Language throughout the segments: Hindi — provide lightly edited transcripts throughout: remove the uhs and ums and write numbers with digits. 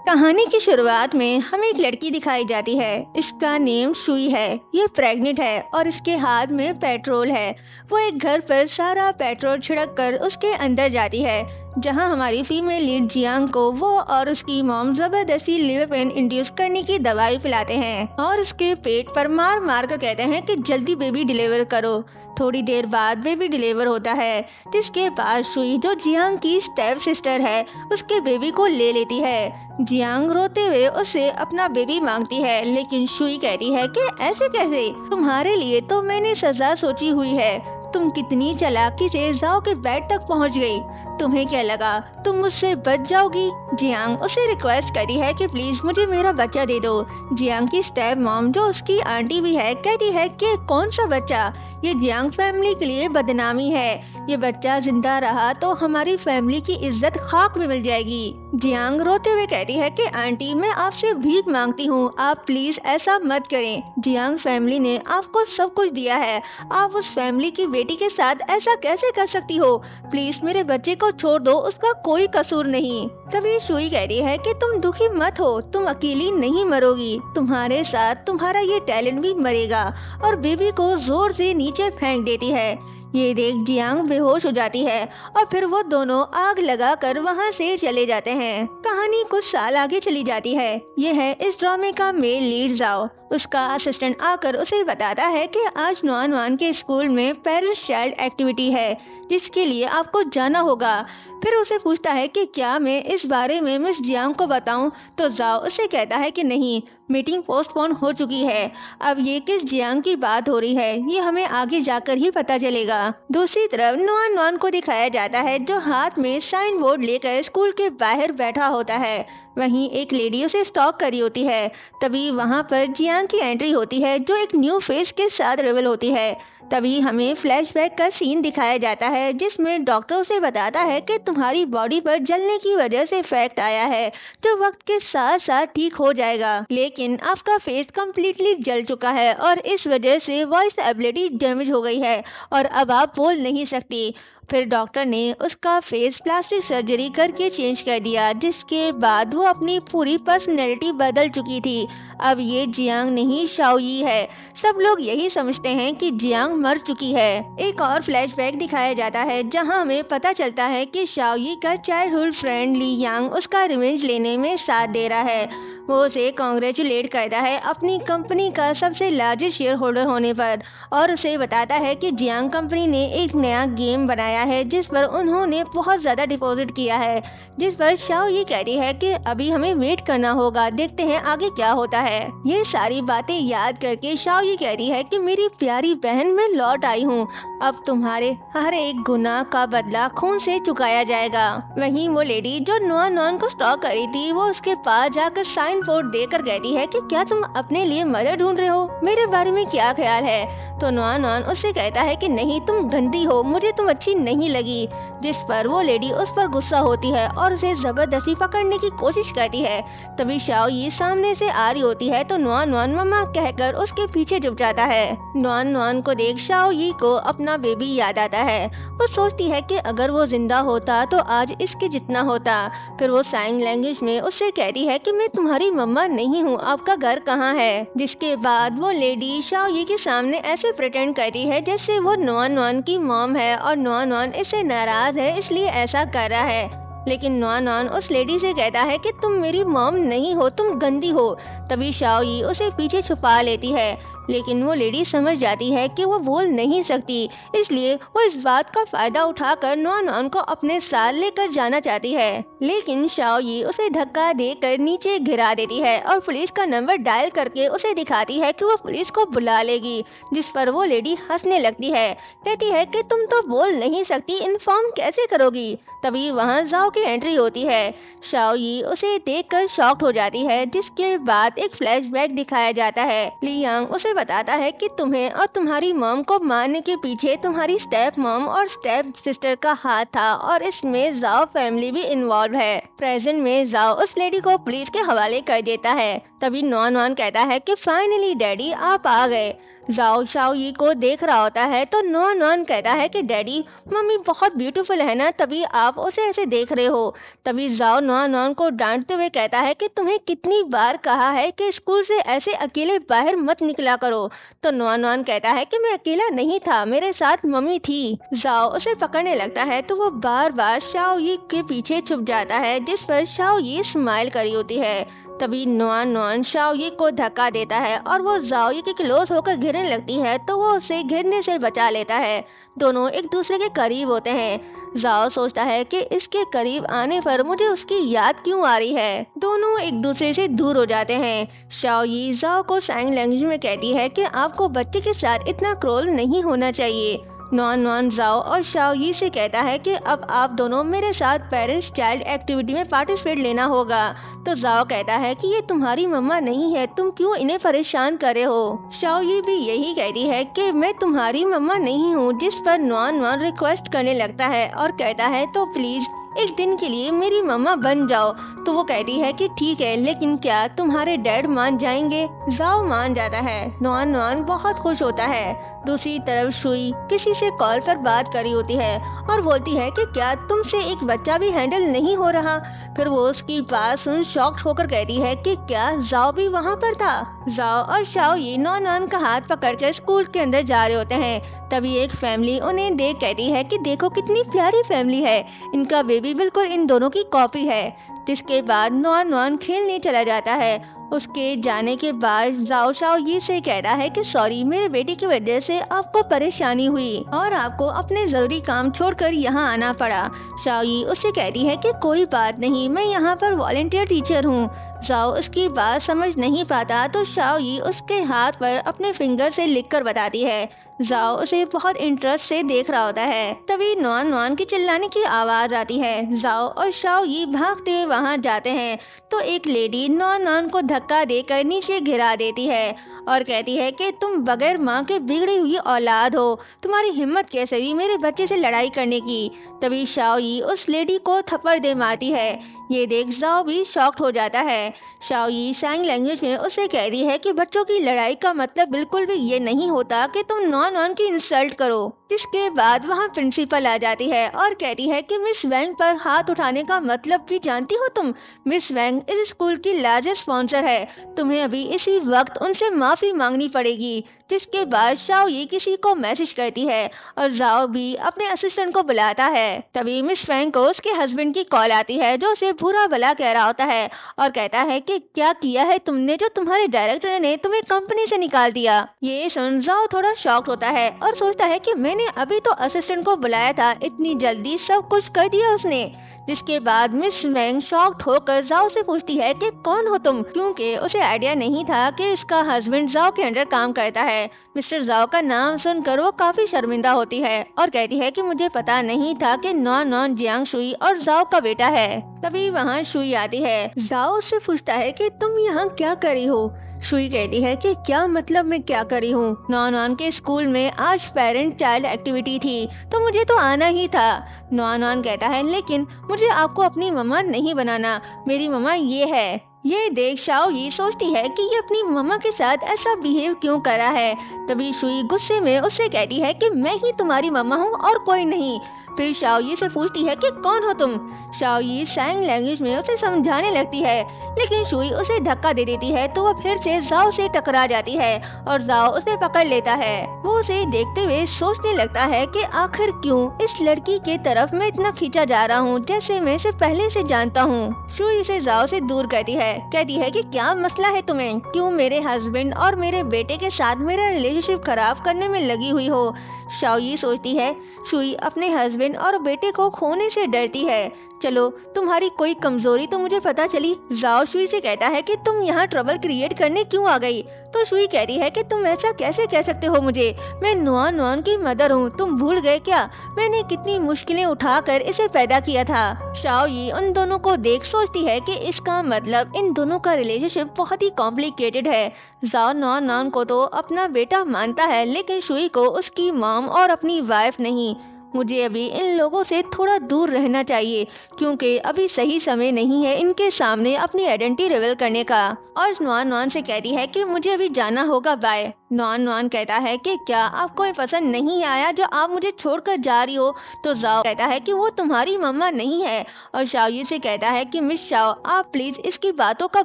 कहानी की शुरुआत में हमें एक लड़की दिखाई जाती है। इसका नेम शुई है। ये प्रेग्नेंट है और इसके हाथ में पेट्रोल है। वो एक घर पर सारा पेट्रोल छिड़क कर उसके अंदर जाती है, जहां हमारी फीमेल लीड जियांग को वो और उसकी मॉम जबरदस्ती लिवर पेन इंड्यूस करने की दवाई पिलाते हैं और उसके पेट पर मार मार कर कहते हैं कि जल्दी बेबी डिलीवर करो। थोड़ी देर बाद बेबी डिलीवर होता है, जिसके बाद शुई, जो जियांग की स्टेप सिस्टर है, उसके बेबी को ले लेती है। जियांग रोते हुए उससे अपना बेबी मांगती है, लेकिन शुई कहती है कि ऐसे कैसे, तुम्हारे लिए तो मैंने सजा सोची हुई है। तुम कितनी चालाकी से जाओ के बेड तक पहुंच गई। तुम्हें क्या लगा तुम मुझसे बच जाओगी? जियांग उसे रिक्वेस्ट करती है कि प्लीज मुझे मेरा बच्चा दे दो। जियांग की स्टेप मॉम, जो उसकी आंटी भी है, कहती है कि कौन सा बच्चा, ये जियांग फैमिली के लिए बदनामी है। ये बच्चा जिंदा रहा तो हमारी फैमिली की इज्जत खाक में मिल जाएगी। जियांग रोते हुए कहती है कि आंटी, मैं आपसे भीख मांगती हूँ, आप प्लीज ऐसा मत करें। जियांग फैमिली ने आपको सब कुछ दिया है, आप उस फैमिली की बेटी के साथ ऐसा कैसे कर सकती हो? प्लीज मेरे बच्चे को छोड़ दो, उसका कोई कसूर नहीं। तभी शुई कह रही है कि तुम दुखी मत हो, तुम अकेली नहीं मरोगी, तुम्हारे साथ तुम्हारा ये टैलेंट भी मरेगा, और बेबी को जोर से नीचे फेंक देती है। ये देख जियांग बेहोश हो जाती है और फिर वो दोनों आग लगाकर वहाँ से चले जाते हैं। कहानी कुछ साल आगे चली जाती है। ये है इस ड्रामे का मेल लीड जाओ। उसका असिस्टेंट आकर उसे बताता है कि आज नुआन नुआन के स्कूल में पेरेंट्स चाइल्ड एक्टिविटी है, जिसके लिए आपको जाना होगा। फिर उसे पूछता है कि क्या मैं इस बारे में मिस जियांग को बताऊं? तो जाओ उसे कहता है कि नहीं, मीटिंग पोस्टपोन हो चुकी है। अब ये किस जियांग की बात हो रही है, ये हमें आगे जाकर ही पता चलेगा। दूसरी तरफ नुआन नुआन को दिखाया जाता है, जो हाथ में साइन बोर्ड लेकर स्कूल के बाहर बैठा होता है। वहीं एक लेडी उसे स्टॉक करी होती है। तभी वहाँ पर जियांग की एंट्री होती है, जो एक न्यू फेस के साथ रिवील होती है। तभी हमें फ्लैशबैक का सीन दिखाया जाता है, जिसमें डॉक्टर उसे बताता है कि तुम्हारी बॉडी पर जलने की वजह से इफेक्ट आया है, जो वक्त के साथ साथ ठीक हो जाएगा, लेकिन आपका फेस कम्प्लीटली जल चुका है और इस वजह से वॉइस एबिलिटी डैमेज हो गई है और अब आप बोल नहीं सकती। फिर डॉक्टर ने उसका फेस प्लास्टिक सर्जरी करके चेंज कर दिया, जिसके बाद वो अपनी पूरी पर्सनैलिटी बदल चुकी थी। अब ये जियांग नहीं, शाओयी है। सब लोग यही समझते हैं कि जियांग मर चुकी है। एक और फ्लैशबैक दिखाया जाता है, जहां हमें पता चलता है कि शाओयी का चाइल्डहुड फ्रेंड ली यांग उसका रिवेंज लेने में साथ दे रहा है। वो उसे कॉन्ग्रेचुलेट करता है अपनी कंपनी का सबसे लार्जेस्ट शेयर होल्डर होने पर, और उसे बताता है कि जियांग कंपनी ने एक नया गेम बनाया है, जिस पर उन्होंने बहुत ज्यादा डिपॉजिट किया है। जिस पर शाओयी कहती है कि अभी हमें वेट करना होगा, देखते हैं आगे क्या होता है। ये सारी बातें याद करके शाओयी कह रही है कि मेरी प्यारी बहन, मैं लौट आई हूँ। अब तुम्हारे हर एक गुनाह का बदला खून से चुकाया जाएगा। वहीं वो लेडी जो नुआन नुआन को स्टॉक करी थी, वो उसके पास जाकर साइन बोर्ड देकर कहती है कि क्या तुम अपने लिए मदर ढूंढ रहे हो? मेरे बारे में क्या ख्याल है? तो नुआन नुआन उससे कहता है कि नहीं, तुम गंदी हो, मुझे तुम अच्छी नहीं लगी। जिस पर वो लेडी उस पर गुस्सा होती है और उसे जबरदस्ती पकड़ने की कोशिश करती है। तभी शाओयी सामने से आ रही होती है, तो नुआन नुआन मम्मा कहकर उसके पीछे झुक जाता है। नुआन नुआन को देख शाओयी को अपना बेबी याद आता है। वो सोचती है कि अगर वो जिंदा होता तो आज इसके जितना होता। फिर वो साइन लैंग्वेज में उससे कहती है कि मैं तुम्हारी मम्मा नहीं हूँ, आपका घर कहाँ है? जिसके बाद वो लेडी शाओयी के सामने ऐसे प्रिटेंड करती है जैसे वो नुआन नुआन की मॉम है और नुआन नुआन इससे नाराज है, इसलिए ऐसा कर रहा है। लेकिन नुआन नुआन उस लेडी से कहता है कि तुम मेरी मॉम नहीं हो, तुम गंदी हो। तभी शाओयी उसे पीछे छुपा लेती है, लेकिन वो लेडी समझ जाती है कि वो बोल नहीं सकती, इसलिए वो इस बात का फायदा उठाकर नुआन नुआन को अपने साथ लेकर जाना चाहती है। लेकिन शाओयी उसे धक्का देकर नीचे गिरा देती है और पुलिस का नंबर डायल करके उसे दिखाती है कि वो पुलिस को बुला लेगी। जिस पर वो लेडी हंसने लगती है, कहती है कि तुम तो बोल नहीं सकती, इन्फॉर्म कैसे करोगी? तभी वहाँ जाओ की एंट्री होती है। शाओयी उसे देखकर शॉक्ड हो जाती है, जिसके बाद एक फ्लैशबैक दिखाया जाता है। ली यांग उसे बताता है कि तुम्हें और तुम्हारी मॉम को मारने के पीछे तुम्हारी स्टेप मॉम और स्टेप सिस्टर का हाथ था और इसमें जाओ फैमिली भी इन्वॉल्व है। प्रेजेंट में जाओ उस लेडी को पुलिस के हवाले कर देता है। तभी नॉन नॉन कहता है कि फाइनली डैडी आप आ गए। जाओ शाओ यी को देख रहा होता है तो नॉन नॉन कहता है कि डैडी मम्मी बहुत ब्यूटीफुल है ना, तभी आप उसे ऐसे देख रहे हो। तभी जाओ नॉन नॉन को डांटते हुए कहता है कि तुम्हें कितनी बार कहा है कि स्कूल से ऐसे अकेले बाहर मत निकला करो। तो नॉन नॉन कहता है कि मैं अकेला नहीं था, मेरे साथ मम्मी थी। जाओ उसे पकड़ने लगता है तो वो बार बार शाओ यी के पीछे छुप जाता है, जिस पर शाओ यी स्माइल करी होती है। तभी नॉन नॉन शाओ यी को धक्का देता है और वो जाओ यी के क्लोज होकर घिरने लगती है तो वो उसे घिरने से बचा लेता है। दोनों एक दूसरे के करीब होते हैं। जाओ सोचता है कि इसके करीब आने पर मुझे उसकी याद क्यों आ रही है। दोनों एक दूसरे से दूर हो जाते हैं। शाओ यी जाओ को साइन लैंग्वेज में कहती है कि आपको बच्चे के साथ इतना क्रूर नहीं होना चाहिए। नॉन नॉन जाओ और शाओ यी से कहता है कि अब आप दोनों मेरे साथ पेरेंट्स चाइल्ड एक्टिविटी में पार्टिसिपेट लेना होगा। तो जाओ कहता है कि ये तुम्हारी मम्मा नहीं है, तुम क्यों इन्हें परेशान कर रहे हो। शाओ यी भी यही कहती है कि मैं तुम्हारी मम्मा नहीं हूँ, जिस पर नॉन नॉन रिक्वेस्ट करने लगता है और कहता है तो प्लीज एक दिन के लिए मेरी मम्मा बन जाओ। तो वो कहती है कि ठीक है, लेकिन क्या तुम्हारे डैड मान जाएंगे। जाओ मान जाता है। नॉन नॉन बहुत खुश होता है। दूसरी तरफ शुई किसी से कॉल पर बात करी होती है और बोलती है कि क्या तुमसे एक बच्चा भी हैंडल नहीं हो रहा। फिर वो उसकी बात सुन शॉक्ड होकर कहती है कि क्या जाओ भी वहाँ पर था। जाओ और शाओ यी नॉन नॉन का हाथ पकड़कर स्कूल के अंदर जा रहे होते हैं। तभी एक फैमिली उन्हें देख कहती है कि देखो कितनी प्यारी फैमिली है, इनका बेबी बिल्कुल इन दोनों की कॉपी है। जिसके बाद नॉन नॉन खेलने चला जाता है। उसके जाने के बाद जाओ शाओ यी से कहता है कि सॉरी, मेरे बेटी की वजह से आपको परेशानी हुई और आपको अपने जरूरी काम छोड़कर यहाँ आना पड़ा। शाओ यी उससे कहती है कि कोई बात नहीं, मैं यहाँ पर वॉलंटियर टीचर हूँ। जाओ उसकी बात समझ नहीं पाता तो शाओ यी उसके हाथ पर अपने फिंगर से लिखकर बताती है। जाओ उसे बहुत इंटरेस्ट से देख रहा होता है। तभी नॉन नॉन की चिल्लाने की आवाज आती है। जाओ और शाओ यी भागते हुए वहाँ जाते हैं तो एक लेडी नॉन नॉन को धक्का देकर नीचे गिरा देती है और कहती है कि तुम बगैर माँ के बिगड़ी हुई औलाद हो, तुम्हारी हिम्मत कैसे हुई मेरे बच्चे से लड़ाई करने की। तभी शाओ यी उस लेडी को थप्पड़ दे मारती है। ये देख जाओ भी शॉक्ड हो जाता है। शाओ यी साइन लैंग्वेज में उसे कहती है कि बच्चों की लड़ाई का मतलब बिल्कुल भी ये नहीं होता कि तुम नॉन नॉन की इंसल्ट करो। जिसके बाद वहाँ प्रिंसिपल आ जाती है और कहती है कि मिस वैंग पर हाथ उठाने का मतलब भी जानती हो तुम। मिस वैंग इस स्कूल की लार्जेस्ट स्पॉन्सर है, तुम्हें अभी इसी वक्त उनसे माफी मांगनी पड़ेगी। जिसके बाद शाओ यी किसी को मैसेज करती है और जाओ भी अपने असिस्टेंट को बुलाता है। तभी मिस वैंग को उसके हस्बैंड की कॉल आती है जो उसे बुरा भला कह रहा होता है और कहता है कि क्या किया है तुमने जो तुम्हारे डायरेक्टर ने तुम्हें कंपनी से निकाल दिया। ये सुन जाओ थोड़ा शॉक्ड होता है और सोचता है कि मैंने अभी तो असिस्टेंट को बुलाया था, इतनी जल्दी सब कुछ कर दिया उसने। जिसके बाद मिस वैंग शॉक्ड होकर जाओ से पूछती है कि कौन हो तुम, क्योंकि उसे आइडिया नहीं था कि इसका हस्बैंड जाओ के अंडर काम करता है। मिस्टर जाओ का नाम सुनकर वो काफी शर्मिंदा होती है और कहती है कि मुझे पता नहीं था कि नॉन नॉन जियांग शुई और जाओ का बेटा है। तभी वहाँ शुई आती है। जाओ उससे पूछता है कि तुम यहाँ क्या करी हो। शुई कहती है कि क्या मतलब मैं क्या करी हूँ, नॉन नॉन के स्कूल में आज पेरेंट चाइल्ड एक्टिविटी थी तो मुझे तो आना ही था। नॉन नॉन कहता है लेकिन मुझे आपको अपनी मम्मा नहीं बनाना, मेरी मम्मा ये है। ये देख शाओ यी सोचती है कि ये अपनी मम्मा के साथ ऐसा बिहेव क्यों कर रहा है। तभी शुई गुस्से में उससे कहती है कि मैं ही तुम्हारी मम्मा हूँ और कोई नहीं। फिर शाओ यी से पूछती है कि कौन हो तुम। शाओ यी साइन लैंग्वेज में उसे समझाने लगती है लेकिन शुई उसे धक्का दे देती है तो वो फिर से जाओ से टकरा जाती है और जाओ उसे पकड़ लेता है। वो उसे देखते हुए सोचने लगता है कि आखिर क्यों इस लड़की के तरफ मैं इतना खींचा जा रहा हूँ जैसे मैं इसे पहले से जानता हूँ। शुई इसे जाओ से दूर करती है, कहती है कि क्या मसला है तुम्हें, क्यों मेरे हस्बैंड और मेरे बेटे के साथ मेरा रिलेशनशिप खराब करने में लगी हुई हो। शाओ यी सोचती है शुई अपने हस्बैंड और बेटे को खोने से डरती है। चलो तुम्हारी कोई कमजोरी तो मुझे पता चली। जाओ शुई से कहता है कि तुम यहाँ ट्रबल क्रिएट करने क्यों आ गई। तो शुई कहती है कि तुम ऐसा कैसे कह सकते हो मुझे, मैं नॉन नॉन की मदर हूँ, तुम भूल गए क्या मैंने कितनी मुश्किलें उठाकर इसे पैदा किया था। शाओ यी उन दोनों को देख सोचती है कि इसका मतलब इन दोनों का रिलेशनशिप बहुत ही कॉम्प्लिकेटेड है। जाओ नॉन नॉन को तो अपना बेटा मानता है लेकिन शुई को उसकी मॉम और अपनी वाइफ नहीं। मुझे अभी इन लोगों से थोड़ा दूर रहना चाहिए क्योंकि अभी सही समय नहीं है इनके सामने अपनी आइडेंटिटी रिवील करने का। और नुआन नुआन से कहती है कि मुझे अभी जाना होगा, बाय। नुआन नुआन कहता है कि क्या आपको ये पसंद नहीं आया जो आप मुझे छोड़कर जा रही हो? तो जाओ कहता है कि वो तुम्हारी मम्मा नहीं है। और शाओ से कहता है कि मिस शाओ, आप प्लीज इसकी बातों का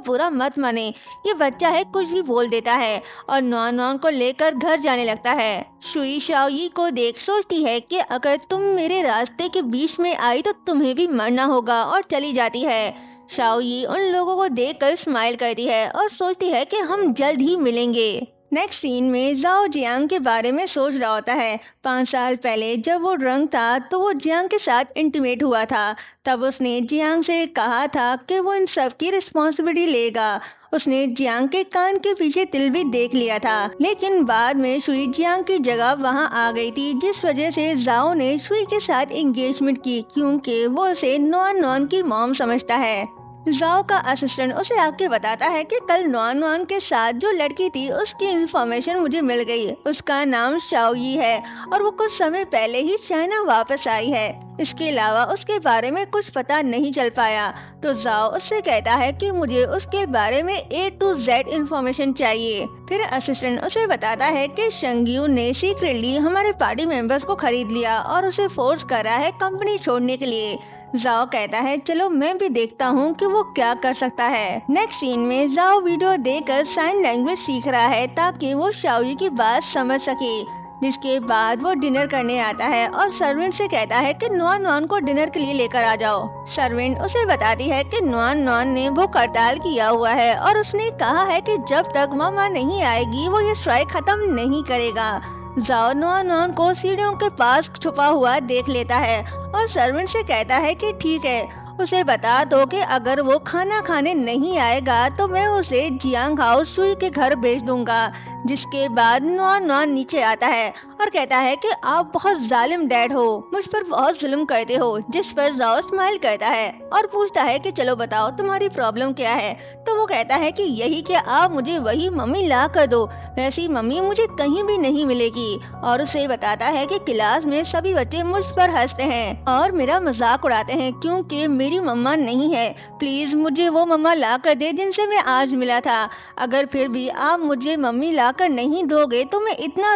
बुरा मत माने, ये बच्चा है, कुछ भी बोल देता है। और नुआन नुआन को लेकर घर जाने लगता है। शुई शाओ को देख सोचती है कि अगर तुम मेरे रास्ते के बीच में आई तो तुम्हें भी मरना होगा, और चली जाती है। शाओ उन लोगों को देखकर स्माइल करती है और सोचती है कि हम जल्द ही मिलेंगे। नेक्स्ट सीन में जाओ जियांग के बारे में सोच रहा होता है। 5 साल पहले जब वो ड्रंक था तो वो जियांग के साथ इंटीमेट हुआ था। तब उसने जियांग से कहा था कि वो इन सब की रिस्पॉन्सिबिलिटी लेगा। उसने जियांग के कान के पीछे तिल भी देख लिया था, लेकिन बाद में शुई जियांग की जगह वहां आ गई थी, जिस वजह से जाओ ने शुई के साथ एंगेजमेंट की क्योंकि वो उसे नुआन नुआन की मॉम समझता है। जाओ का असिस्टेंट उसे आके बताता है कि कल नुआन नुआन के साथ जो लड़की थी उसकी इंफॉर्मेशन मुझे मिल गई। उसका नाम शाओ है और वो कुछ समय पहले ही चाइना वापस आई है। इसके अलावा उसके बारे में कुछ पता नहीं चल पाया। तो जाओ उससे कहता है कि मुझे उसके बारे में A to Z इंफॉर्मेशन चाहिए। फिर असिस्टेंट उसे बताता है कि शंग्यू ने सीक्रेटली हमारे पार्टी मेंबर्स को खरीद लिया और उसे फोर्स कर रहा है कंपनी छोड़ने के लिए। जाओ कहता है चलो मैं भी देखता हूँ कि वो क्या कर सकता है। नेक्स्ट सीन में जाओ वीडियो देखकर साइन लैंग्वेज सीख रहा है ताकि वो शाओ की बात समझ सके। जिसके बाद वो डिनर करने आता है और सर्वेंट से कहता है कि नुआन नुआन को डिनर के लिए लेकर आ जाओ। सर्वेंट उसे बताती है कि नुआन नुआन ने वो हड़ताल किया हुआ है और उसने कहा है कि जब तक मम्मा नहीं आएगी वो ये स्ट्राइक खत्म नहीं करेगा। जाओ नुआन नुआन को सीढ़ियों के पास छुपा हुआ देख लेता है और सर्वेंट से कहता है कि ठीक है, उसे बता दो कि अगर वो खाना खाने नहीं आएगा तो मैं उसे जियांग हाउस शुई के घर भेज दूंगा। जिसके बाद नुआन नुआन नीचे आता है और कहता है कि आप बहुत जालिम डैड हो, मुझ पर बहुत जुल्म करते हो। जिस पर जाओ स्माइल करता है और पूछता है कि चलो बताओ तुम्हारी प्रॉब्लम क्या है। तो वो कहता है कि यही कि आप मुझे वही मम्मी ला कर दो, वैसी मम्मी मुझे कहीं भी नहीं मिलेगी। और उसे बताता है कि क्लास में सभी बच्चे मुझ पर हंसते हैं और मेरा मजाक उड़ाते हैं क्योंकि मेरी मम्मा नहीं है। प्लीज मुझे वो मम्मा ला कर दे जिनसे मैं आज मिला था। अगर फिर भी आप मुझे मम्मी ला कर नहीं दोगे तो मैं इतना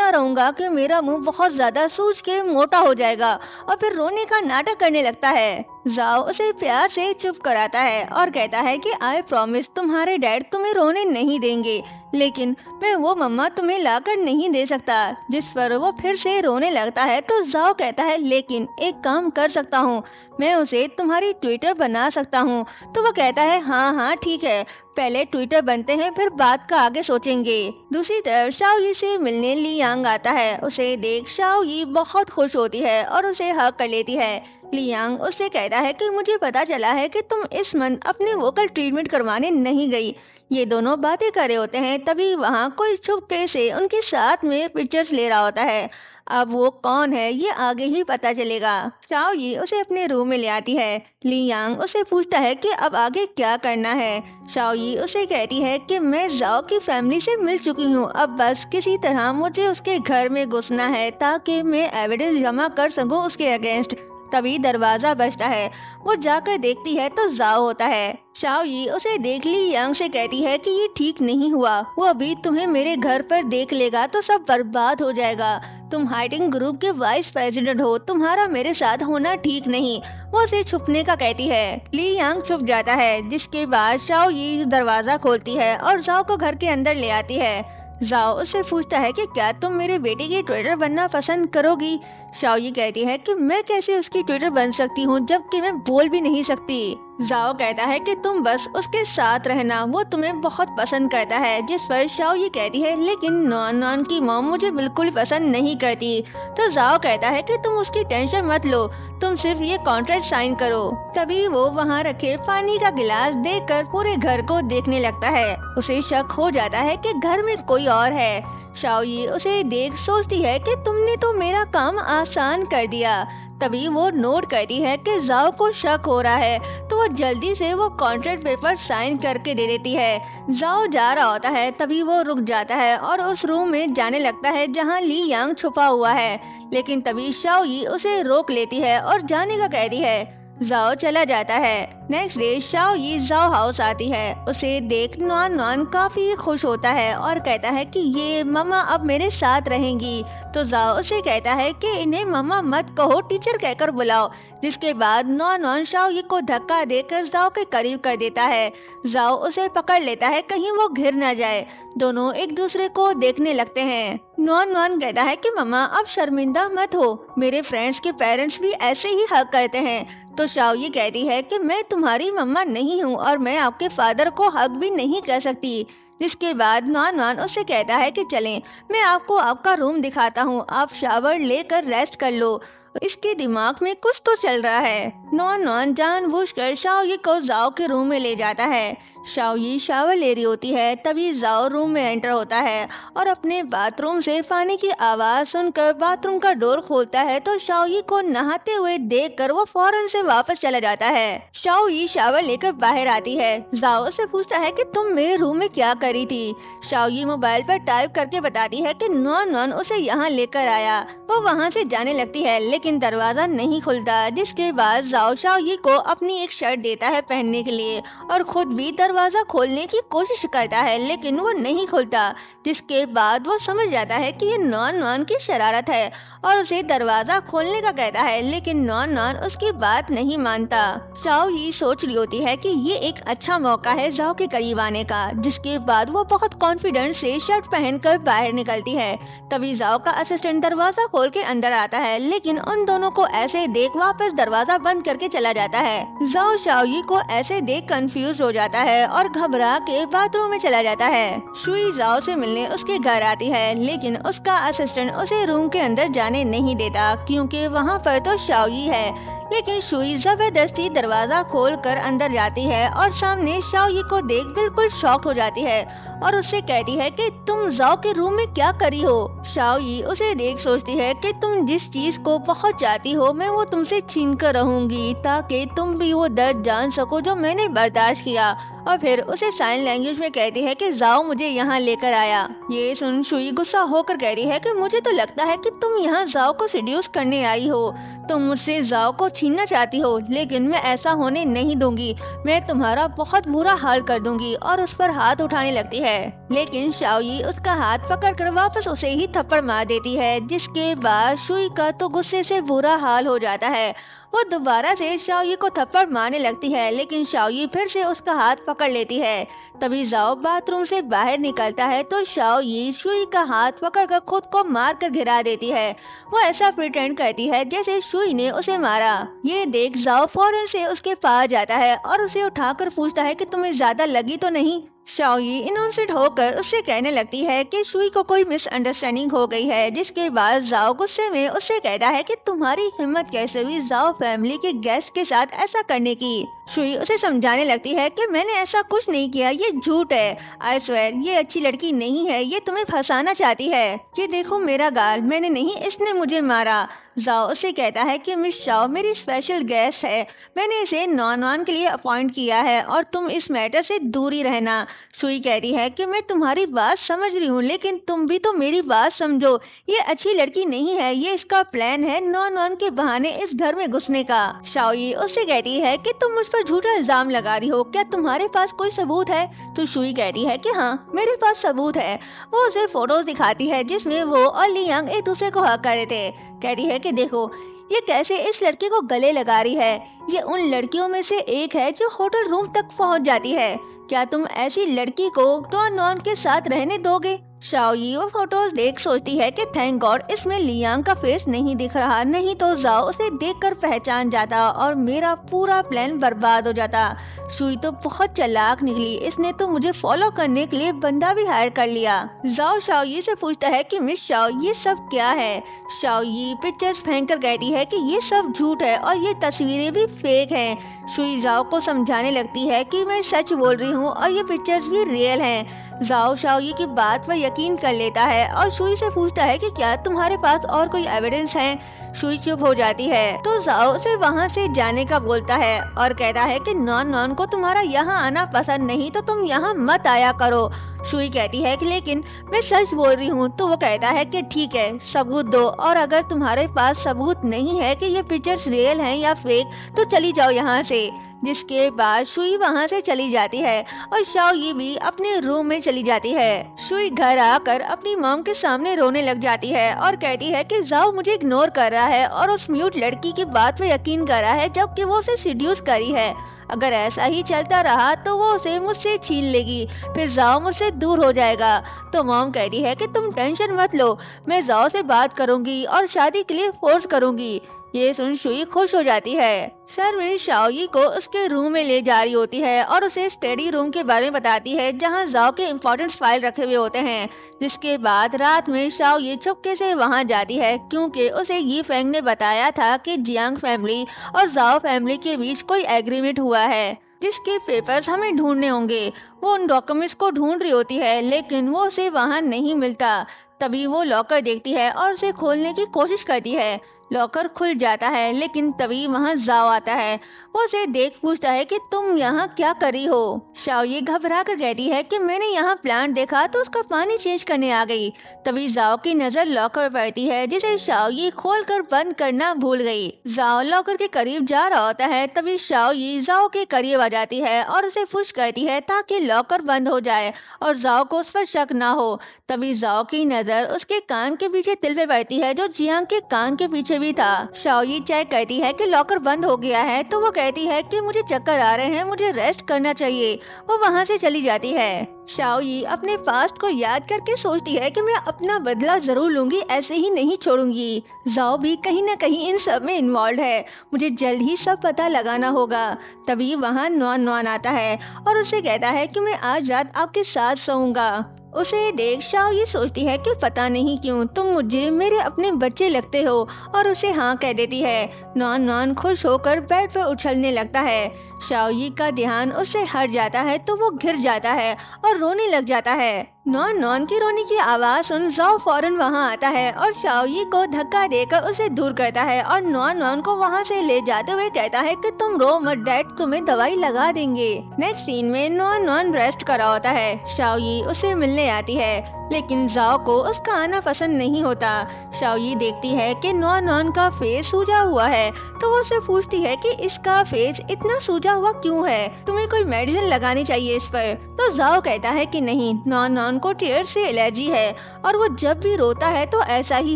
रोऊंगा कि मेरा मुंह बहुत ज्यादा सूज के मोटा हो जाएगा और फिर रोने का नाटक करने लगता है। जाओ उसे प्यार से चुप कराता है और कहता है कि आई प्रॉमिस तुम्हारे डैड तुम्हें रोने नहीं देंगे, लेकिन मैं वो मम्मा तुम्हें लाकर नहीं दे सकता। जिस पर वो फिर से रोने लगता है। तो जाओ कहता है लेकिन एक काम कर सकता हूँ, मैं उसे तुम्हारी ट्विटर बना सकता हूँ। तो वो कहता है हाँ ठीक है, पहले ट्विटर बनते हैं फिर बात का आगे सोचेंगे। दूसरी तरफ शाओ से मिलने ली यांग आता है। उसे देख शाओ बहुत खुश होती है और उसे हग कर लेती है। लियांग उससे कहता है कि मुझे पता चला है कि तुम इस मंथ अपने वोकल ट्रीटमेंट करवाने नहीं गई। ये दोनों बातें कर रहे होते हैं तभी वहाँ कोई छुपके से उनके साथ में पिक्चर्स ले रहा होता है। अब वो कौन है ये आगे ही पता चलेगा। शाओ उसे अपने रूम में ले आती है। लियांग उसे पूछता है कि अब आगे क्या करना है। शाओ उसे कहती है कि मैं जाओ की फैमिली से मिल चुकी हूँ, अब बस किसी तरह मुझे उसके घर में घुसना है ताकि मैं एविडेंस जमा कर सकूँ उसके अगेंस्ट। तभी दरवाजा बजता है। वो जाकर देखती है तो जाओ होता है। शाओ उसे देख ली यांग से कहती है कि ये ठीक नहीं हुआ, वो अभी तुम्हें मेरे घर पर देख लेगा तो सब बर्बाद हो जाएगा। तुम हाइडिंग ग्रुप के वाइस प्रेसिडेंट हो, तुम्हारा मेरे साथ होना ठीक नहीं। वो उसे छुपने का कहती है। ली यांग छुप जाता है। जिसके बाद शाओ दरवाजा खोलती है और जाओ को घर के अंदर ले आती है। जाओ उससे पूछता है कि क्या तुम मेरे बेटे की ट्विटर बनना पसंद करोगी। शाओ कहती है कि मैं कैसे उसकी ट्विटर बन सकती हूँ जबकि मैं बोल भी नहीं सकती। जाओ कहता है कि तुम बस उसके साथ रहना, वो तुम्हें बहुत पसंद करता है। जिस पर शाओ कहती है लेकिन नुआन नुआन की मॉम मुझे बिल्कुल पसंद नहीं करती। तो जाओ कहता है कि तुम उसकी टेंशन मत लो, तुम सिर्फ ये कॉन्ट्रैक्ट साइन करो। तभी वो वहाँ रखे पानी का गिलास देखकर पूरे घर को देखने लगता है। उसे शक हो जाता है कि घर में कोई और है। शाओ उसे देख सोचती है कि तुमने तो मेरा काम आसान कर दिया। तभी वो नोट करती है कि जाओ को शक हो रहा है, तो वो जल्दी से वो कॉन्ट्रैक्ट पेपर साइन करके दे देती है। जाओ जा रहा होता है, तभी वो रुक जाता है और उस रूम में जाने लगता है जहाँ ली यांग छुपा हुआ है, लेकिन तभी शाओ यी उसे रोक लेती है और जाने का कहती है। जाओ चला जाता है। नेक्स्ट डे शाओ यी जाओ हाउस आती है। उसे देख नॉन नॉन काफी खुश होता है और कहता है कि ये मम्मा अब मेरे साथ रहेंगी। तो जाओ उसे कहता है कि इन्हें मम्मा मत कहो, टीचर कहकर बुलाओ। जिसके बाद नॉन नॉन शाओ यी को धक्का देकर जाओ के करीब कर देता है। जाओ उसे पकड़ लेता है कहीं वो गिर न जाए। दोनों एक दूसरे को देखने लगते हैं। नॉन नॉन कहता है कि मम्मा अब शर्मिंदा मत हो, मेरे फ्रेंड्स के पेरेंट्स भी ऐसे ही हक करते हैं। तो शाओ यी कहती है कि मैं तुम्हारी मम्मा नहीं हूँ और मैं आपके फादर को हक भी नहीं कर सकती। जिसके बाद नॉन नॉन उससे कहता है कि चलें, मैं आपको आपका रूम दिखाता हूँ, आप शावर लेकर रेस्ट कर लो। इसके दिमाग में कुछ तो चल रहा है। नॉन नॉन जानबूझकर शाओ यी को जाओ के रूम में ले जाता है। शाओ यी शावर ले रही होती है, तभी जाओ रूम में एंटर होता है और अपने बाथरूम से पानी की आवाज सुनकर बाथरूम का डोर खोलता है। तो शाओ यी को नहाते हुए देखकर वो फौरन से वापस चला जाता है। शाओ यी शावर लेकर बाहर आती है। जाओ से पूछता है कि तुम मेरे रूम में क्या करी थी। शाओ यी मोबाइल पर टाइप करके बताती है कि नॉन नॉन उसे यहाँ लेकर आया। वो वहाँ से जाने लगती है, लेकिन दरवाजा नहीं खुलता। जिसके बाद जाओ शाओ यी को अपनी एक शर्ट देता है पहनने के लिए और खुद भी दरवाजा खोलने की कोशिश करता है, लेकिन वो नहीं खुलता। जिसके बाद वो समझ जाता है कि ये नॉन नॉन की शरारत है और उसे दरवाजा खोलने का कहता है, लेकिन नॉन नॉन उसकी बात नहीं मानता। शाओ यी सोच रही होती है कि ये एक अच्छा मौका है जाओ के करीब आने का। जिसके बाद वो बहुत कॉन्फिडेंस से शर्ट पहनकर बाहर निकलती है। तभी जाओ का असिस्टेंट दरवाजा खोल के अंदर आता है, लेकिन उन दोनों को ऐसे देख वापस दरवाजा बंद करके चला जाता है। जाओ शाओ यी को ऐसे देख कंफ्यूज हो जाता है और घबरा के बाथरूम में चला जाता है। शुई जाओ से मिलने उसके घर आती है, लेकिन उसका असिस्टेंट उसे रूम के अंदर जाने नहीं देता क्योंकि वहाँ पर तो शाओ यी है। लेकिन शुई जबरदस्ती दरवाजा खोलकर अंदर जाती है और सामने शाओ यी को देख बिल्कुल शॉक हो जाती है और उससे कहती है कि तुम जाओ के रूम में क्या करी हो। शाओ यी उसे देख सोचती है कि तुम जिस चीज को बहुत चाहती हो मैं वो तुमसे छीन कर रहूंगी, ताकि तुम भी वो दर्द जान सको जो मैंने बर्दाश्त किया। और फिर उसे साइन लैंग्वेज में कहती है कि जाओ मुझे यहाँ लेकर आया। ये सुन शुई गुस्सा होकर कहती है कि मुझे तो लगता है कि तुम यहाँ जाओ को सिड्यूस करने आई हो, तुम मुझसे जाओ को छीनना चाहती हो, लेकिन मैं ऐसा होने नहीं दूंगी। मैं तुम्हारा बहुत बुरा हाल कर दूंगी और उस पर हाथ उठाने लगती है, लेकिन शाओ यी उसका हाथ पकड़कर वापस उसे ही थप्पड़ मार देती है। जिसके बाद शुई का तो गुस्से से बुरा हाल हो जाता है। वो दोबारा से शाओ यी को थप्पड़ मारने लगती है, लेकिन शाओ यी फिर से उसका हाथ पकड़ लेती है। तभी जाओ बाथरूम से बाहर निकलता है तो शाओ यी शुई का हाथ पकड़कर खुद को मार कर गिरा देती है। वो ऐसा प्रिटेंड करती है जैसे शुई ने उसे मारा। ये देख जाओ फौरन से उसके पास जाता है और उसे उठाकर पूछता है कि तुम्हें ज्यादा लगी तो नहीं। शाओ यी इनोसेंट होकर उससे कहने लगती है कि शुई को कोई मिसअंडरस्टैंडिंग हो गई है। जिसके बाद जाओ गुस्से में उससे कहता है कि तुम्हारी हिम्मत कैसे हुई जाओ फैमिली के गेस्ट के साथ ऐसा करने की। शुई उसे समझाने लगती है कि मैंने ऐसा कुछ नहीं किया, ये झूठ है। आई स्वेयर ये अच्छी लड़की नहीं है, ये तुम्हें फंसाना चाहती है। ये देखो मेरा गाल, मैंने नहीं, इसने मुझे मारा। जाओ उसे कहता है कि मिस शाओ मेरी स्पेशल गेस्ट है, मैंने इसे नॉन नॉन के लिए अपॉइंट किया है और तुम इस मैटर से दूर ही रहना। शुई कहती है कि मैं तुम्हारी बात समझ रही हूँ, लेकिन तुम भी तो मेरी बात समझो, ये अच्छी लड़की नहीं है, ये इसका प्लान है नॉन नॉन के बहाने इस घर में घुसने का। शाओ यी उससे कहती है कि तुम मुझ पर झूठा इल्जाम लगा रही हो, क्या तुम्हारे पास कोई सबूत है। तो शुई कहती है कि हाँ मेरे पास सबूत है। वो उसे फोटोज दिखाती है जिसमें वो और ली यांग एक दूसरे को हक कर रहे थे। कहती है कि देखो ये कैसे इस लड़के को गले लगा रही है, ये उन लड़कियों में से एक है जो होटल रूम तक पहुंच जाती है। क्या तुम ऐसी लड़की को नॉन नॉन के साथ रहने दोगे। शाओ यी वो फोटोज देख सोचती है कि थैंक गॉड इसमें ली यांग का फेस नहीं दिख रहा, नहीं तो जाओ उसे देखकर पहचान जाता और मेरा पूरा प्लान बर्बाद हो जाता। शुई तो बहुत चालाक निकली, इसने तो मुझे फॉलो करने के लिए बंदा भी हायर कर लिया। जाओ शाओ यी से पूछता है कि मिस शाओ ये सब क्या है। शाओ यी पिक्चर्स फेंक कर कहती है कि ये सब झूठ है और ये तस्वीरें भी फेक हैं। शुई जाओ को समझाने लगती है कि मैं सच बोल रही हूँ और ये पिक्चर्स भी रियल हैं। जाओ शाओ यी की बात पर यकीन कर लेता है और शुई से पूछता है कि क्या तुम्हारे पास और कोई एविडेंस है। शुई चुप हो जाती है तो जाओ उसे वहाँ से जाने का बोलता है और कहता है कि नॉन नॉन को तुम्हारा यहाँ आना पसंद नहीं तो तुम यहाँ मत आया करो। शुई कहती है कि लेकिन मैं सच बोल रही हूँ। तो वो कहता है कि ठीक है, सबूत दो, और अगर तुम्हारे पास सबूत नहीं है कि ये पिक्चर्स रियल हैं या फेक तो चली जाओ यहाँ से। जिसके बाद शुई वहाँ से चली जाती है और शाओ ये भी अपने रूम में चली जाती है। शुई घर आकर अपनी मॉम के सामने रोने लग जाती है और कहती है कि जाओ मुझे इग्नोर कर रहा है और उस म्यूट लड़की की बात पे यकीन कर रहा है जबकि वो उसे सीड्यूस करी है। अगर ऐसा ही चलता रहा तो वो उसे मुझसे छीन लेगी, फिर जाओ मुझसे दूर हो जाएगा। तो मॉम कहती है कि तुम टेंशन मत लो, मैं जाओ से बात करूंगी और शादी के लिए फोर्स करूंगी। ये सुन शुई खुश हो जाती है। सरविन शाओई को उसके रूम में ले जा रही होती है और उसे स्टडी रूम के बारे में बताती है जहां जाओ के इम्पोर्टेंट फाइल रखे हुए होते हैं। जिसके बाद रात में शाओई चुपके से वहां जाती है क्योंकि उसे यी फेंग ने बताया था कि जियांग फैमिली और जाओ फैमिली के बीच कोई एग्रीमेंट हुआ है जिसके पेपर्स हमें ढूंढने होंगे। वो उन डॉक्यूमेंट्स को ढूंढ रही होती है लेकिन वो उसे वहाँ नहीं मिलता। तभी वो लॉकर देखती है और उसे खोलने की कोशिश करती है। लॉकर खुल जाता है लेकिन तभी वहाँ जाओ आता है। वो उसे देख पूछता है कि तुम यहाँ क्या कर रही हो। शाओई घबरा कर कहती है कि मैंने यहाँ प्लांट देखा तो उसका पानी चेंज करने आ गई। तभी जाओ की नजर लॉकर पड़ती है जिसे शाओई खोलकर बंद करना भूल गई। जाओ लॉकर के करीब जा रहा होता है तभी शाओई जाओ के करीब आ जाती है और उसे पुश करती है ताकि लॉकर बंद हो जाए और जाओ को उस पर शक ना हो। तभी जाओ की नजर उसके कान के पीछे तिल पे पड़ती है जो जियांग के कान के पीछे भी था। शाओई चेक करती है कि लॉकर बंद हो गया है तो वो कहती है कि मुझे चक्कर आ रहे हैं, मुझे रेस्ट करना चाहिए। वो वहाँ से चली जाती है। शाओई अपने पास्ट को याद करके सोचती है कि मैं अपना बदला जरूर लूंगी, ऐसे ही नहीं छोड़ूंगी। जाओ भी कहीं न कहीं इन सब में इन्वॉल्व है, मुझे जल्द ही सब पता लगाना होगा। तभी वहाँ नॉन नॉन आता है और उसे कहता है कि मैं आज रात आपके साथ सोऊंगा। उसे देख शाओई सोचती है कि पता नहीं क्यों तुम मुझे मेरे अपने बच्चे लगते हो और उसे हाँ कह देती है। नॉन नॉन खुश होकर बेड पर उछलने लगता है। शाओई का ध्यान उससे हट जाता है तो वो गिर जाता है और रोने लग जाता है। नॉन नॉन की रोने की आवाज सुन जाओ फौरन वहाँ आता है और शाओई को धक्का देकर उसे दूर करता है और नॉन नॉन को वहाँ से ले जाते हुए कहता है कि तुम रो मत, डैड तुम्हें दवाई लगा देंगे। नेक्स्ट सीन में नॉन नॉन रेस्ट कर रहा होता है। शाओई उसे मिलने आती है लेकिन जाओ को उसका आना पसंद नहीं होता। शाओई देखती है कि नॉन नॉन का फेस सूजा हुआ है तो वो उससे पूछती है कि इसका फेस इतना सूजा हुआ क्यों है, तुम्हें कोई मेडिसिन लगानी चाहिए इस पर। तो जाओ कहता है कि नहीं, नॉन नॉन को टीयर से एलर्जी है और वो जब भी रोता है तो ऐसा ही